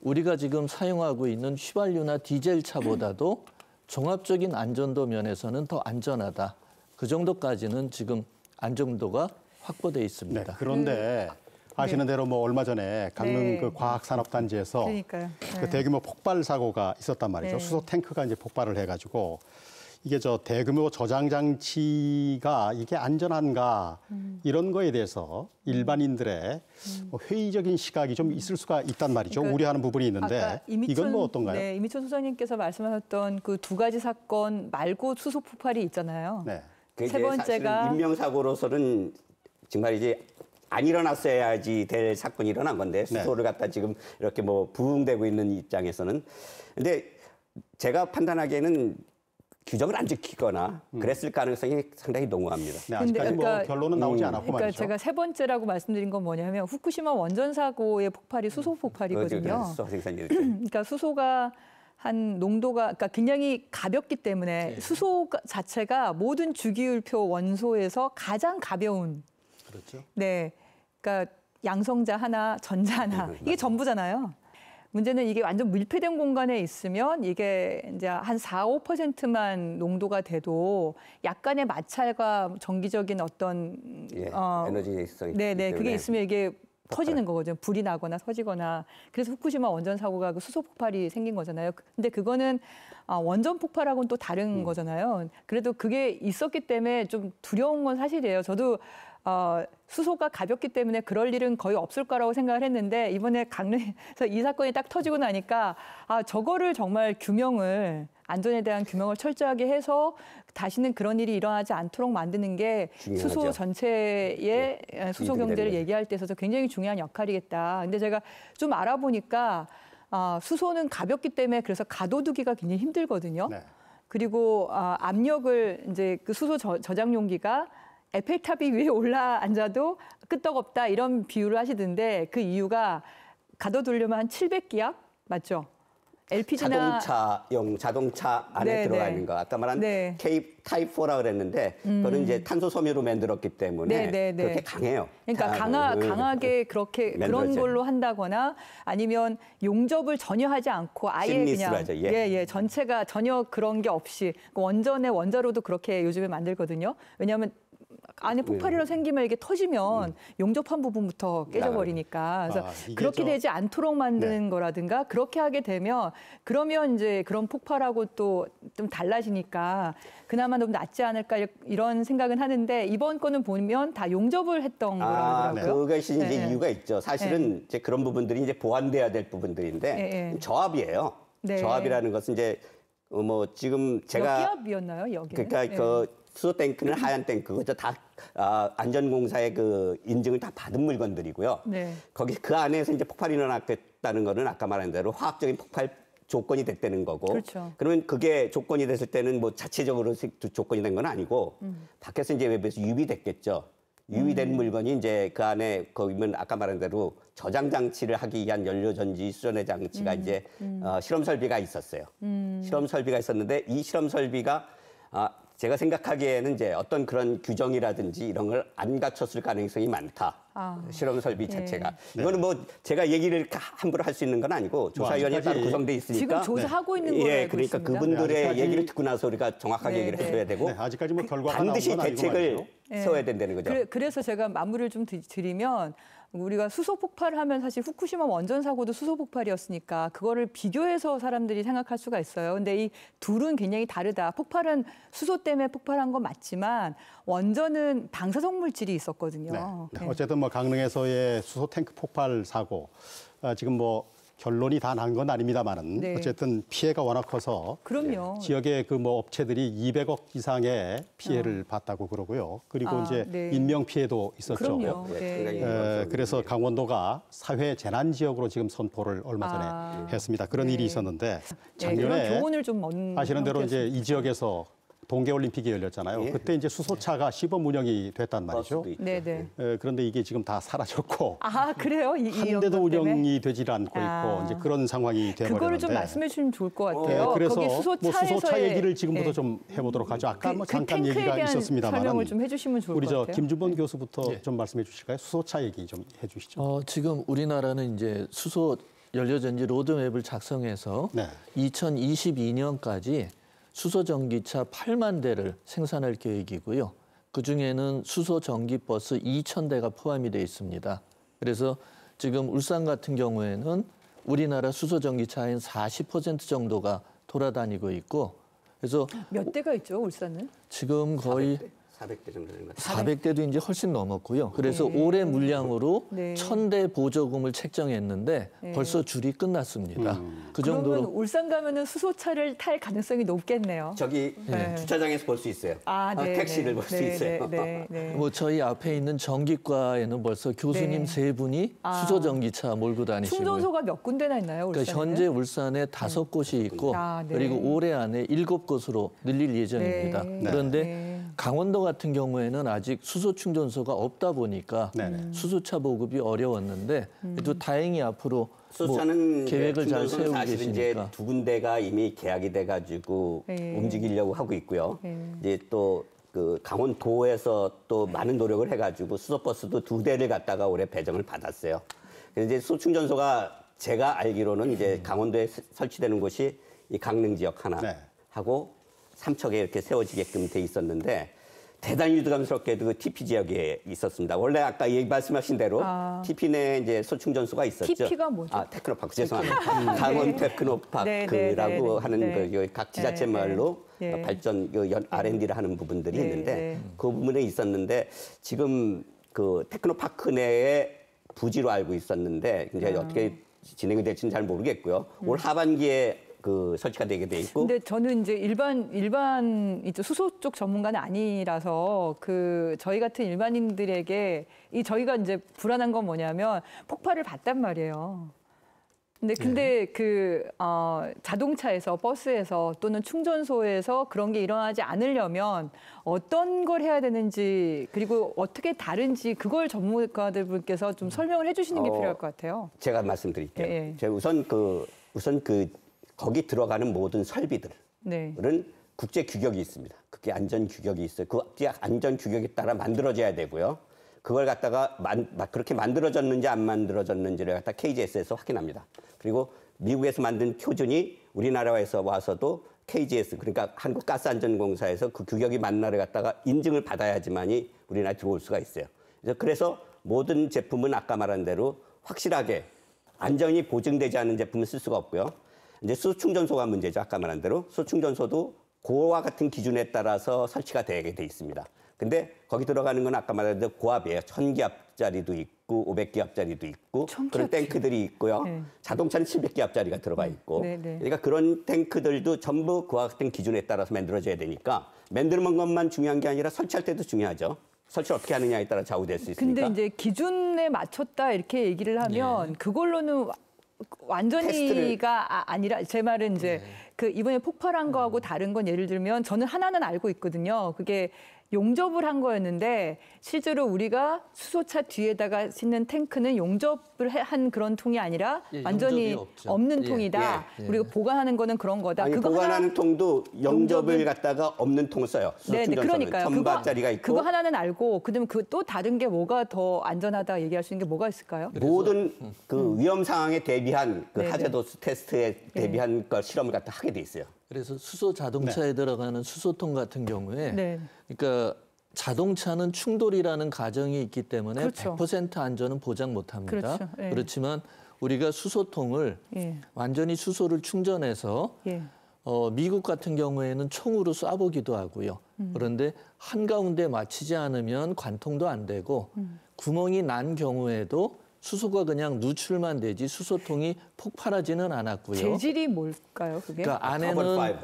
우리가 지금 사용하고 있는 휘발유나 디젤 차보다도 종합적인 안전도 면에서는 더 안전하다. 그 정도까지는 지금 안정도가 확보돼 있습니다. 네. 그런데 아시는 대로 뭐 얼마 전에 강릉 네. 그 과학산업단지에서 그러니까요. 그 대규모 폭발 사고가 있었단 말이죠. 네. 수소 탱크가 이제 폭발을 해가지고 이게 대규모 저장 장치가 이게 안전한가 이런 거에 대해서 일반인들의 뭐 회의적인 시각이 좀 있을 수가 있단 말이죠. 그러니까 우려하는 부분이 있는데 이건 뭐 어떤가요? 네, 이미천 소장님께서 말씀하셨던 그 두 가지 사건 말고 수소 폭발이 있잖아요. 네. 그게 세 이제 번째가 사실은 인명사고로서는 정말 이제 안 일어났어야지 될 사건이 일어난 건데 수소를 갖다 지금 이렇게 뭐 부흥되고 있는 입장에서는 근데 제가 판단하기에는 규정을 안 지키거나 그랬을 가능성이 상당히 농후합니다. 네, 아직까지 뭐 그러니까 결론은 나오지 않았고 그러니까 말이죠. 제가 세 번째라고 말씀드린 건 뭐냐면 후쿠시마 원전 사고의 폭발이 수소 폭발이거든요. 수소 생산이 그러니까 수소가 한 농도가 그러니까 굉장히 가볍기 때문에 수소 자체가 모든 주기율표 원소에서 가장 가벼운. 그렇죠. 네, 그러니까 양성자 하나, 전자 하나 이게 전부잖아요. 문제는 이게 완전 밀폐된 공간에 있으면 이게 이제 한 4, 5%만 농도가 돼도 약간의 마찰과 정기적인 어떤 에너지 성이 네네 그게 있으면 이게 터지는 거거든요. 불이 나거나 터지거나. 그래서 후쿠시마 원전 사고가 그 수소 폭발이 생긴 거잖아요. 근데 그거는 원전 폭발하고는 또 다른 거잖아요. 그래도 그게 있었기 때문에 좀 두려운 건 사실이에요. 저도 수소가 가볍기 때문에 그럴 일은 거의 없을 거라고 생각을 했는데 이번에 강릉에서 이 사건이 딱 터지고 나니까 저거를 정말 안전에 대한 규명을 철저하게 해서 다시는 그런 일이 일어나지 않도록 만드는 게 중요하죠. 수소 전체의 수소 경제를 됩니다. 얘기할 때 있어서 굉장히 중요한 역할이겠다. 근데 제가 좀 알아보니까 수소는 가볍기 때문에 그래서 가둬두기가 굉장히 힘들거든요. 네. 그리고 압력을 이제 그 수소 저장 용기가 에펠탑이 위에 올라 앉아도 끄떡없다 이런 비유를 하시던데 그 이유가 가둬두려면 한 700기압 맞죠? LPG나 자동차 안에 네, 들어가 네. 있는 거. 아까 말한 네. 타입 4라 그랬는데 그거는 이제 탄소 섬유로 만들었기 때문에 네, 네. 그렇게 강해요. 그러니까 강하게 그렇게 그런 만들어져요. 걸로 한다거나 아니면 용접을 전혀 하지 않고 아예 심리스로 그냥 하죠, 예. 전체가 전혀 그런 게 없이 원전의 원자로도 그렇게 요즘에 만들거든요. 왜냐하면 안에 폭발이라도 생기면 이게 터지면 용접한 부분부터 깨져버리니까. 그래서 이게 그렇게 되지 않도록 만드는 거라든가 그렇게 하게 되면 그러면 이제 그런 폭발하고 또 좀 달라지니까 그나마 좀 낫지 않을까 이런 생각은 하는데 이번 거는 보면 다 용접을 했던 거라고 하더라고요. 그것이 이제 네, 네. 이유가 있죠. 사실은 이제 그런 부분들이 이제 보완돼야 될 부분들인데 네, 네. 저압이에요. 네. 저압이라는 것은 이제 지금 몇 제가 기압이었나요, 여기는? 그러니까 네. 그 수소 탱크는 하얀 탱크, 그죠? 다 안전공사의 그 인증을 다 받은 물건들이고요. 네. 거기 그 안에서 이제 폭발이 일어났다는 거는 아까 말한 대로 화학적인 폭발 조건이 됐다는 거고. 그렇죠. 그러면 그게 조건이 됐을 때는 뭐 자체적으로 조건이 된 건 아니고 밖에서 이제 외부에서 유입됐겠죠. 유입된 물건이 이제 그 안에 거기면 아까 말한 대로 저장 장치를 하기 위한 연료 전지 수전의 장치가 이제 실험 설비가 있었어요. 실험 설비가 있었는데 이 실험 설비가 제가 생각하기에는 이제 어떤 그런 규정이라든지 이런 걸 안 갖췄을 가능성이 많다. 실험 설비 자체가. 이거는 뭐 제가 얘기를 함부로 할 수 있는 건 아니고 조사위원회가 따로 구성돼 있으니까. 지금 조사하고 있는 거예요. 예, 그러니까 그분들의 아직까지- 얘기를 듣고 나서 우리가 정확하게 네, 얘기를 네. 해줘야 되고 네, 아직까지 뭐 결과가 반드시 나온 건 아니고 대책을 말이죠. 세워야 된다는 거죠. 그래서 제가 마무리를 좀 드리면 우리가 수소 폭발하면 사실 후쿠시마 원전 사고도 수소 폭발이었으니까 그거를 비교해서 사람들이 생각할 수가 있어요. 근데 이 둘은 굉장히 다르다. 폭발은 수소 때문에 폭발한 건 맞지만 원전은 방사성 물질이 있었거든요. 네. 어쨌든 뭐 강릉에서의 수소 탱크 폭발 사고 지금 뭐 결론이 다 난 건 아닙니다만은 네. 어쨌든 피해가 워낙 커서 그럼요. 지역의 그 뭐 업체들이 200억 이상의 피해를 봤다고 그러고요. 그리고 이제 네. 인명 피해도 있었죠. 그럼요. 예, 네. 상당히 그래서 강원도가 사회 재난 지역으로 지금 선포를 얼마 전에 했습니다. 그런 일이 있었는데 네, 그런 작년에 교훈을 좀 얻는 아시는 대로 이제 형태였습니다. 이 지역에서 동계올림픽이 열렸잖아요. 예. 그때 이제 수소차가 시범 운영이 됐단 말이죠. 버스도 있고. 네네. 그런데 이게 지금 다 사라졌고 그래요? 한 대도 운영이 되질 않고 아. 있고 이제 그런 상황이 돼버렸는데 그거를 좀 말씀해 주시면 좋을 것 같아요. 그래서 거기 뭐 수소차에서의 수소차 얘기를 지금부터 네. 좀 해보도록 하죠. 아까 뭐 그 잠깐 탱크에 얘기가 대한 있었습니다만 설명을 좀 해주시면 좋을 우리 것 저 같아요. 김준범 교수부터 좀 말씀해 주실까요? 수소차 얘기 좀 해주시죠. 지금 우리나라는 이제 수소 연료전지 로드맵을 작성해서 네. 2022년까지 수소 전기차 8만 대를 생산할 계획이고요. 그 중에는 수소 전기버스 2,000대가 포함이 되어 있습니다. 그래서 지금 울산 같은 경우에는 우리나라 수소 전기차의 40% 정도가 돌아다니고 있고, 그래서 몇 대가 있죠, 울산은? 지금 거의 400대 정도 되는 것 같아요. 400대도 이제 훨씬 넘었고요. 그래서 네. 올해 물량으로 네. 1,000대 보조금을 책정했는데 네. 벌써 줄이 끝났습니다. 그 그러면 정도로 울산 가면은 수소차를 탈 가능성이 높겠네요. 저기 네. 주차장에서 볼 수 있어요. 네, 택시를 네. 볼 수 네, 있어요. 네. 뭐 저희 앞에 있는 전기과에는 벌써 교수님 네. 세 분이 수소 전기차 몰고 다니시고요. 충전소가 몇 군데나 있나요, 울산에? 그러니까 현재 울산에 5곳이 있고 네. 그리고 올해 안에 7곳으로 늘릴 예정입니다. 네. 그런데 네. 강원도 같은 경우에는 아직 수소 충전소가 없다 보니까 네네. 수소차 보급이 어려웠는데 또 다행히 앞으로 수소차는 계획을 잘 충전소는 세우고 사실은 계시니까. 이제 두 군데가 이미 계약이 돼가지고 네. 움직이려고 하고 있고요. 네. 이제 또 그 강원도에서 또 많은 노력을 해가지고 수소버스도 2대를 갖다가 올해 배정을 받았어요. 그래서 이제 수소 충전소가 제가 알기로는 이제 강원도에 설치되는 곳이 이 강릉 지역 하나 네. 하고 삼척에 이렇게 세워지게끔 돼 있었는데 대단히 유감스럽게도 그 TP 지역에 있었습니다. 원래 아까 말씀하신 대로 TP 내 이제 소충전소가 있었죠. TP가 뭐죠? 테크노파크 죄송합니다. 강원 테크노파크라고 하는 그 각 지자체 말로 발전 R&D를 하는 부분들이 있는데 그 부분에 있었는데 지금 그 테크노파크 내에 부지로 알고 있었는데 이제 어떻게 진행이 될지는 잘 모르겠고요. 올 하반기에 그 설치가 되게 돼 있고. 근데 저는 이제 일반 이제 수소 쪽 전문가는 아니라서 그 저희 같은 일반인들에게 저희가 이제 불안한 건 뭐냐면 폭발을 봤단 말이에요. 근데 자동차에서 버스에서 또는 충전소에서 그런 게 일어나지 않으려면 어떤 걸 해야 되는지 그리고 어떻게 다른지 그걸 전문가들분께서 좀 설명을 해주시는 게 필요할 것 같아요. 제가 말씀드릴게요. 제가 우선 거기 들어가는 모든 설비들은 국제 규격이 있습니다. 그게 안전 규격이 있어요. 그 안전 규격에 따라 만들어져야 되고요. 그걸 갖다가 그렇게 만들어졌는지 안 만들어졌는지를 갖다 KGS에서 확인합니다. 그리고 미국에서 만든 표준이 우리나라에서 와서도 KGS 그러니까 한국가스안전공사에서 그 규격이 맞나를 갖다가 인증을 받아야지만이 우리나라에 들어올 수가 있어요. 그래서 모든 제품은 아까 말한 대로 확실하게 안전이 보증되지 않은 제품을 쓸 수가 없고요. 이제 수소충전소가 문제죠. 아까 말한 대로 수소충전소도 그와 같은 기준에 따라서 설치가 되게 돼 있습니다. 근데 거기 들어가는 건 아까 말한 대로 고압이에요. 1000기압짜리도 있고 500기압짜리도 있고 그런 탱크들이 있고요. 자동차는 700기압짜리가 들어가 있고 그러니까 그런 탱크들도 전부 그와 같은 기준에 따라서 만들어져야 되니까 만드는 것만 중요한 게 아니라 설치할 때도 중요하죠. 설치를 어떻게 하느냐에 따라 좌우될 수 있으니까. 근데 이제 기준에 맞췄다 이렇게 얘기를 하면 그걸로는 완전히가 아니라 제 말은 이제 그 이번에 폭발한 거하고 다른 건 예를 들면 저는 하나는 알고 있거든요. 그게 용접을 한 거였는데 실제로 우리가 수소차 뒤에다가 싣는 탱크는 용접을 한 그런 통이 아니라 완전히 없는 통이다. 우리가 보관하는 거는 그런 거다. 아니, 그거 보관하는 통도 영접을 갖다가 없는 통을 써요. 네, 그러니까요. 1000바짜리가 있고. 그거 하나는 알고 그다음에 그 또 다른 게 뭐가 더 안전하다 얘기할 수 있는 게 뭐가 있을까요? 모든 그 위험 상황에 대비한 그 하자도스 테스트에 대비한 걸 실험을 갖다 하게 돼 있어요. 그래서 수소 자동차에 들어가는 수소통 같은 경우에 그러니까 자동차는 충돌이라는 가정이 있기 때문에 100% 안전은 보장 못합니다. 그렇지만 우리가 수소통을 완전히 수소를 충전해서 미국 같은 경우에는 총으로 쏴보기도 하고요. 그런데 한가운데 맞히지 않으면 관통도 안 되고 구멍이 난 경우에도 수소가 그냥 누출만 되지 수소통이 폭발하지는 않았고요. 재질이 뭘까요, 그게? 그러니까 안에는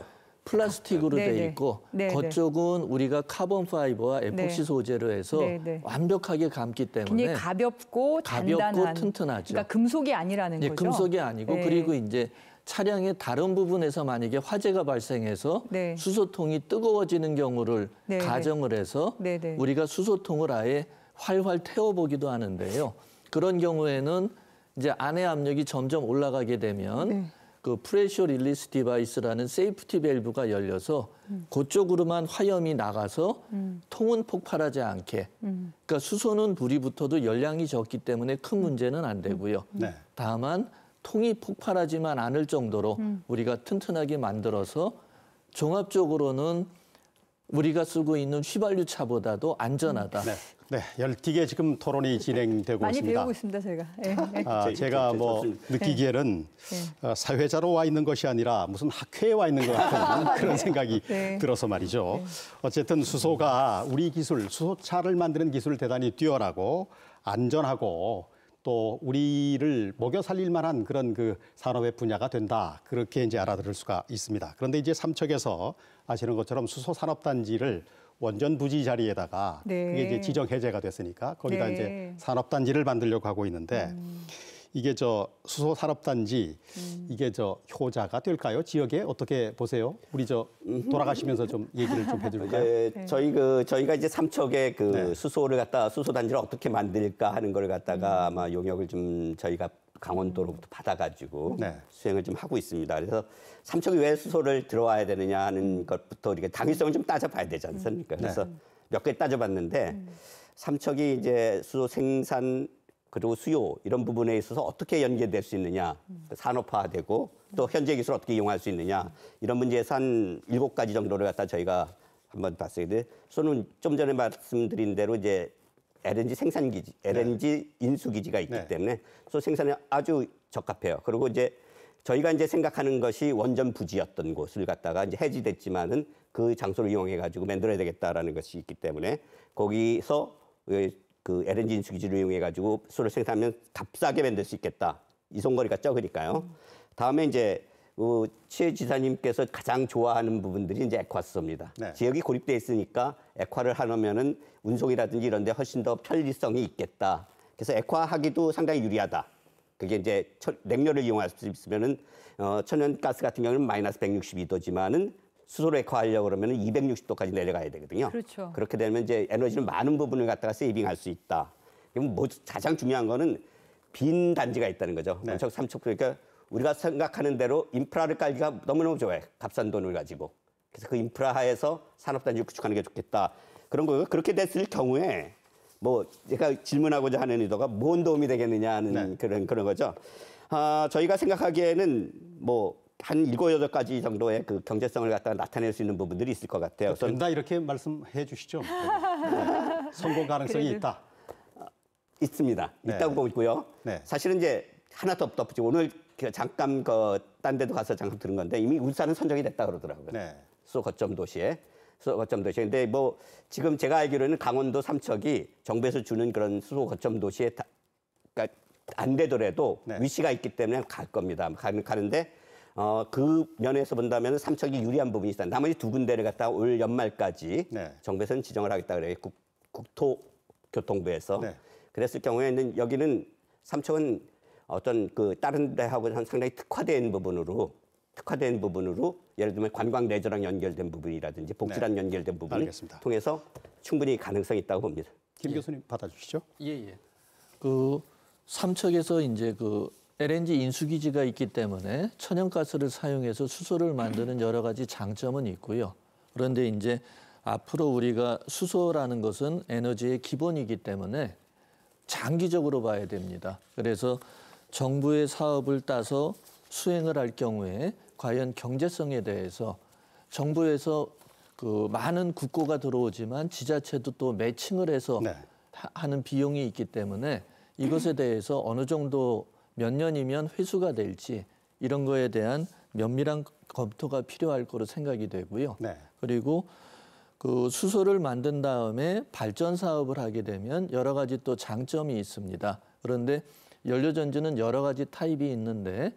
플라스틱으로 돼 있고 겉쪽은 우리가 카본 파이버와 에폭시 소재로 해서 완벽하게 감기 때문에 굉장히 가볍고 단단한, 튼튼하죠. 그러니까 금속이 아니라는 거죠. 금속이 아니고 그리고 이제 차량의 다른 부분에서 만약에 화재가 발생해서 수소통이 뜨거워지는 경우를 가정을 해서 우리가 수소통을 아예 활활 태워보기도 하는데요. 그런 경우에는 이제 안의 압력이 점점 올라가게 되면 그 프레셔 릴리스 디바이스라는 세이프티 밸브가 열려서 그쪽으로만 화염이 나가서 통은 폭발하지 않게. 그러니까 수소는 불이 붙어도 열량이 적기 때문에 큰 문제는 안 되고요. 다만 통이 폭발하지만 않을 정도로 우리가 튼튼하게 만들어서 종합적으로는 우리가 쓰고 있는 휘발유차보다도 안전하다. 네, 열띠게 지금 토론이 진행되고 많이 있습니다. 배우고 있습니다, 제가. 제가 뭐 느끼기에는 사회자로 와 있는 것이 아니라 무슨 학회에 와 있는 것 같은 그런 생각이 들어서 말이죠. 어쨌든 수소가 우리 기술, 수소차를 만드는 기술 대단히 뛰어나고 안전하고 또 우리를 먹여 살릴 만한 그런 그 산업의 분야가 된다. 그렇게 이제 알아들을 수가 있습니다. 그런데 이제 삼척에서 아시는 것처럼 수소 산업단지를 원전 부지 자리에다가 그게 이제 지정 해제가 됐으니까 거기다 이제 산업단지를 만들려고 하고 있는데 이게 수소 산업단지 이게 효자가 될까요? 지역에 어떻게 보세요? 우리 돌아가시면서 좀 얘기를 좀 해줄까요? 저희가 이제 삼척에 수소를 갖다 수소 단지를 어떻게 만들까 하는 걸 갖다가 아마 용역을 좀 저희가 강원도로부터 받아가지고 수행을 좀 하고 있습니다. 그래서 삼척이 왜 수소를 들어와야 되느냐 하는 것부터 우리가 당위성을 좀 따져봐야 되지 않습니까? 그래서 몇 개 따져봤는데 삼척이 이제 수소 생산 그리고 수요 이런 부분에 있어서 어떻게 연계될 수 있느냐, 산업화되고 또 현재 기술을 어떻게 이용할 수 있느냐 이런 문제에서 한 7가지 정도를 갖다 저희가 한번 봤어요. 근데 수소는 좀 전에 말씀드린 대로 이제 LNG 생산기지, LNG 인수기지가 있기 네. 때문에 수소 생산에 아주 적합해요. 그리고 이제 저희가 이제 생각하는 것이 원전 부지였던 곳을 갖다가 이제 해지됐지만은 그 장소를 이용해 가지고 만들어야 되겠다라는 것이 있기 때문에 거기서 그 LNG 인수기지를 이용해 가지고 수소를 생산하면 값싸게 만들 수 있겠다. 이송거리가 적으니까요. 다음에 이제 최 지사님께서 가장 좋아하는 부분들이 이제 액화수소입니다. 네. 지역이 고립돼 있으니까 액화를 하려면은 운송이라든지 이런 데 훨씬 더 편리성이 있겠다. 그래서 액화하기도 상당히 유리하다. 그게 이제 냉료를 이용할 수 있으면은 천연가스 같은 경우는 마이너스 162도지만은 수소를 액화하려고 그러면은 260도까지 내려가야 되거든요. 그렇죠. 그렇게 되면 이제 에너지는 많은 부분을 갖다가 세이빙할 수 있다. 그럼 뭐 가장 중요한 거는 빈 단지가 있다는 거죠. 네. 원척, 삼척. 그러니까 우리가 생각하는 대로 인프라를 깔기가 너무너무 좋아요. 값싼 돈을 가지고. 그래서 그 인프라 하에서 산업단지를 구축하는 게 좋겠다. 그런 거예요. 그렇게 됐을 경우에 뭐 제가 질문하고자 하는 의도가 뭔 도움이 되겠느냐 하는 그런 거죠. 저희가 생각하기에는 뭐 한 7, 8가지 정도의 그 경제성을 갖다가 나타낼 수 있는 부분들이 있을 것 같아요. 우선 된다 이렇게 말씀해 주시죠. 네. 성공 가능성이 그래도. 있다. 있습니다. 네. 있다고 보고요. 네. 사실은 이제 하나 더 덧붙이고 오늘 잠깐 딴 데도 가서 잠깐 들은 건데 이미 울산은 선정이 됐다 그러더라고요. 네. 수소 거점 도시에. 근데 뭐 지금 제가 알기로는 강원도 삼척이 정부에서 주는 그런 수소 거점 도시에 그러니까 안 되더라도 네. 위치가 있기 때문에 갈 겁니다. 가는데 그 면에서 본다면 삼척이 유리한 부분이 있다. 나머지 두 군데를 갖다가 올 연말까지 네. 정부에서는 지정을 하겠다 그래요. 국토교통부에서. 네. 그랬을 경우에는 여기는 삼척은 어떤 그 다른 데하고는 상당히 특화된 부분으로 예를 들면 관광 레저랑 연결된 부분이라든지 복지랑 연결된 부분을 알겠습니다. 통해서 충분히 가능성이 있다고 봅니다. 김 교수님 받아주시죠. 예. 그 삼척에서 이제 그 LNG 인수기지가 있기 때문에 천연가스를 사용해서 수소를 만드는 여러 가지 장점은 있고요. 그런데 이제 앞으로 우리가 수소라는 것은 에너지의 기본이기 때문에 장기적으로 봐야 됩니다. 그래서 정부의 사업을 따서 수행을 할 경우에 과연 경제성에 대해서 정부에서 그 많은 국고가 들어오지만 지자체도 또 매칭을 해서 네. 하는 비용이 있기 때문에 이것에 대해서 어느 정도 몇 년이면 회수가 될지 이런 거에 대한 면밀한 검토가 필요할 거로 생각이 되고요. 네. 그리고 그 수소를 만든 다음에 발전 사업을 하게 되면 여러 가지 또 장점이 있습니다. 그런데 연료전지는 여러 가지 타입이 있는데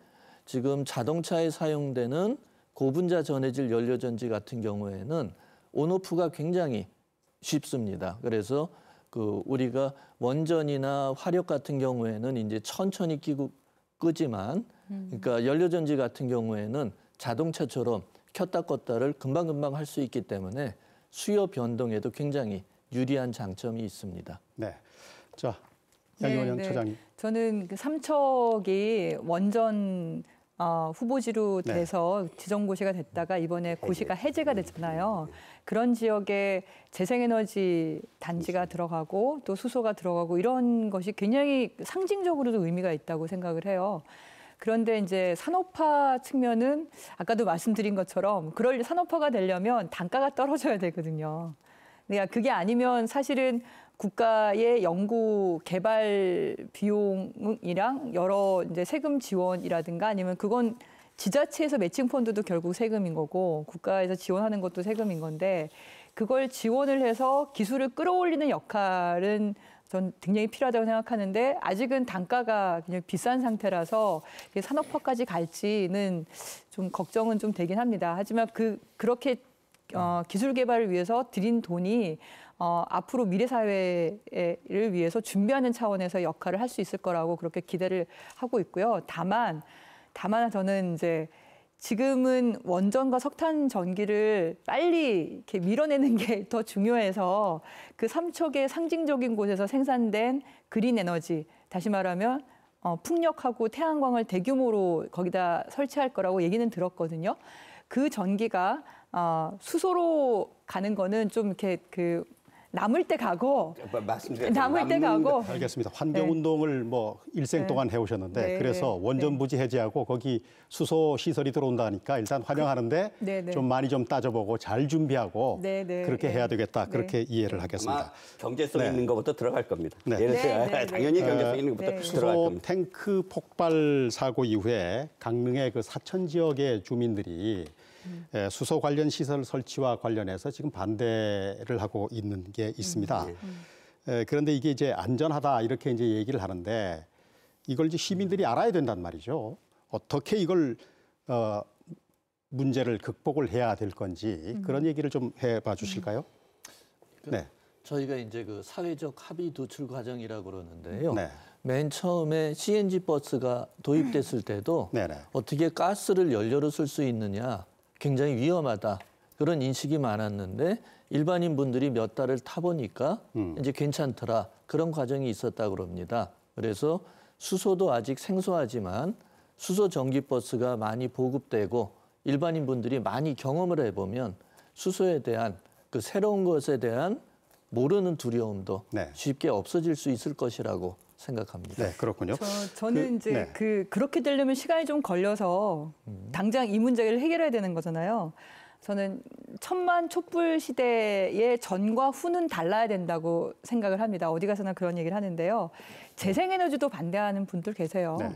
지금 자동차에 사용되는 고분자 전해질 연료전지 같은 경우에는 온오프가 굉장히 쉽습니다. 그래서 그 우리가 원전이나 화력 같은 경우에는 이제 천천히 끄지만 그러니까 연료전지 같은 경우에는 자동차처럼 켰다 껐다를 금방금방 할 수 있기 때문에 수요 변동에도 굉장히 유리한 장점이 있습니다. 네. 자, 양효영 처장님. 저는 그 삼척이 원전 후보지로 네. 돼서 지정고시가 됐다가 이번에 고시가 해제가 됐잖아요. 그런 지역에 재생에너지 단지가 들어가고 또 수소가 들어가고 이런 것이 굉장히 상징적으로도 의미가 있다고 생각을 해요. 그런데 이제 산업화 측면은 아까도 말씀드린 것처럼 그럴 산업화가 되려면 단가가 떨어져야 되거든요. 그러니까 그게 아니면 사실은 국가의 연구 개발 비용이랑 여러 이제 세금 지원이라든가 아니면 그건 지자체에서 매칭 펀드도 결국 세금인 거고 국가에서 지원하는 것도 세금인 건데 그걸 지원을 해서 기술을 끌어올리는 역할은 전 굉장히 필요하다고 생각하는데 아직은 단가가 굉장히 비싼 상태라서 산업화까지 갈지는 좀 걱정은 좀 되긴 합니다. 하지만 그렇게 기술 개발을 위해서 들인 돈이 앞으로 미래 사회를 위해서 준비하는 차원에서 역할을 할 수 있을 거라고 그렇게 기대를 하고 있고요. 다만 저는 이제 지금은 원전과 석탄 전기를 빨리 이렇게 밀어내는 게 더 중요해서 그 삼척의 상징적인 곳에서 생산된 그린 에너지, 다시 말하면 풍력하고 태양광을 대규모로 거기다 설치할 거라고 얘기는 들었거든요. 그 전기가 수소로 가는 거는 좀 이렇게 남을 때 가고 말씀드린 남을 때 가고 알겠습니다. 환경운동을 뭐 일생 동안 해오셨는데 네, 그래서 네, 원전 부지 해제하고 거기 수소 시설이 들어온다니까 일단 환영하는데 네, 네. 좀 많이 좀 따져보고 잘 준비하고 네, 네, 그렇게 네. 해야 되겠다. 네. 그렇게 이해를 아마 하겠습니다. 경제성 네. 있는 것부터 들어갈 겁니다. 네. 예를 네, 들어 네, 네. 당연히 경제성 있는 것부터 네. 들어갈 수소 겁니다. 탱크 폭발 사고 이후에 강릉의 그 사천 지역의 주민들이 수소 관련 시설 설치와 관련해서 지금 반대를 하고 있는 게 있습니다. 그런데 이게 이제 안전하다 이렇게 이제 얘기를 하는데 이걸 이제 시민들이 알아야 된단 말이죠. 어떻게 이걸 문제를 극복을 해야 될 건지 그런 얘기를 좀 해봐 주실까요? 네. 저희가 이제 그 사회적 합의 도출 과정이라고 그러는데요. 네. 맨 처음에 CNG 버스가 도입됐을 때도 네네. 어떻게 가스를 연료로 쓸 수 있느냐 굉장히 위험하다 그런 인식이 많았는데 일반인 분들이 몇 달을 타보니까 이제 괜찮더라 그런 과정이 있었다고 그럽니다. 그래서 수소도 아직 생소하지만 수소 전기 버스가 많이 보급되고 일반인 분들이 많이 경험을 해보면 수소에 대한 그 새로운 것에 대한 모르는 두려움도 네. 쉽게 없어질 수 있을 것이라고 생각합니다. 네, 그렇군요. 저는 이제 네. 그렇게 되려면 시간이 좀 걸려서 당장 이 문제를 해결해야 되는 거잖아요. 저는 천만 촛불 시대의 전과 후는 달라야 된다고 생각을 합니다. 어디 가서나 그런 얘기를 하는데요. 재생에너지도 반대하는 분들 계세요. 네.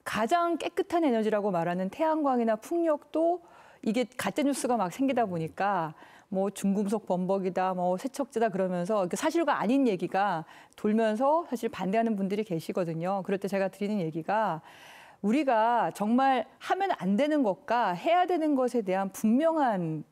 가장 깨끗한 에너지라고 말하는 태양광이나 풍력도 이게 가짜 뉴스가 막 생기다 보니까 뭐 중금속 범벅이다, 뭐 세척제다 그러면서 사실과 아닌 얘기가 돌면서 사실 반대하는 분들이 계시거든요. 그럴 때 제가 드리는 얘기가 우리가 정말 하면 안 되는 것과 해야 되는 것에 대한 분명한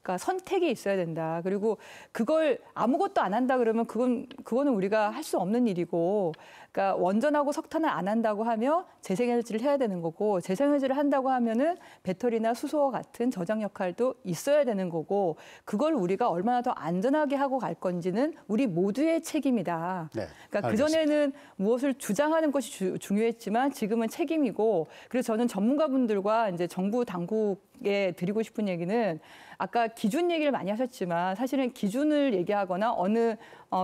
그러니까 선택이 있어야 된다. 그리고 그걸 아무것도 안 한다 그러면 그거는 우리가 할 수 없는 일이고, 그러니까 원전하고 석탄을 안 한다고 하면 재생에너지를 해야 되는 거고, 재생에너지를 한다고 하면은 배터리나 수소와 같은 저장 역할도 있어야 되는 거고, 그걸 우리가 얼마나 더 안전하게 하고 갈 건지는 우리 모두의 책임이다. 네, 그러니까 알겠습니다. 그전에는 무엇을 주장하는 것이 중요했지만 지금은 책임이고, 그래서 저는 전문가분들과 이제 정부 당국에 드리고 싶은 얘기는 아까 기준 얘기를 많이 하셨지만 사실은 기준을 얘기하거나 어느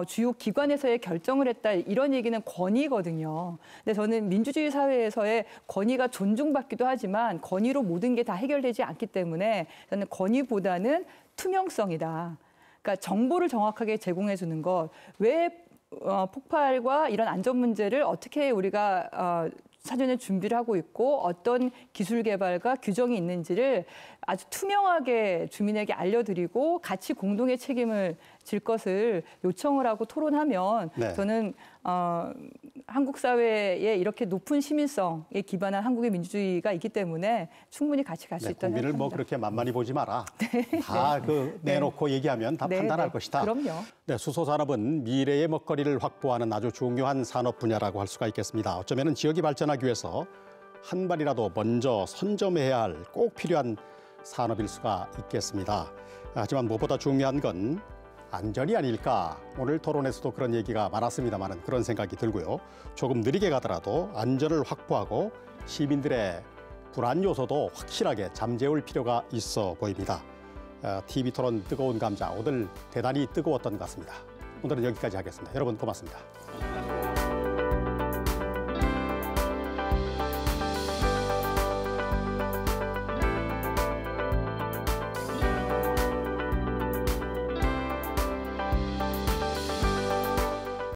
주요 기관에서의 결정을 했다 이런 얘기는 권위거든요. 근데 저는 민주주의 사회에서의 권위가 존중받기도 하지만 권위로 모든 게 다 해결되지 않기 때문에 저는 권위보다는 투명성이다. 그러니까 정보를 정확하게 제공해 주는 것. 왜 폭발과 이런 안전 문제를 어떻게 우리가 사전에 준비를 하고 있고 어떤 기술 개발과 규정이 있는지를 아주 투명하게 주민에게 알려드리고 같이 공동의 책임을 질 것을 요청을 하고 토론하면 네. 저는 한국 사회에 이렇게 높은 시민성에 기반한 한국의 민주주의가 있기 때문에 충분히 같이 갈 수 네, 있다는 국민을 생각합니다. 뭐 그렇게 만만히 보지 마라. 다 그 내놓고 얘기하면 다 네, 판단할 네. 것이다. 그럼요. 네, 수소 산업은 미래의 먹거리를 확보하는 아주 중요한 산업 분야라고 할 수가 있겠습니다. 어쩌면 지역이 발전하기 위해서 한 발이라도 먼저 선점해야 할 꼭 필요한 산업일 수가 있겠습니다. 하지만 무엇보다 중요한 건 안전이 아닐까. 오늘 토론에서도 그런 얘기가 많았습니다만 그런 생각이 들고요. 조금 느리게 가더라도 안전을 확보하고 시민들의 불안 요소도 확실하게 잠재울 필요가 있어 보입니다. TV 토론 뜨거운 감자 오늘 대단히 뜨거웠던 것 같습니다. 오늘은 여기까지 하겠습니다. 여러분 고맙습니다.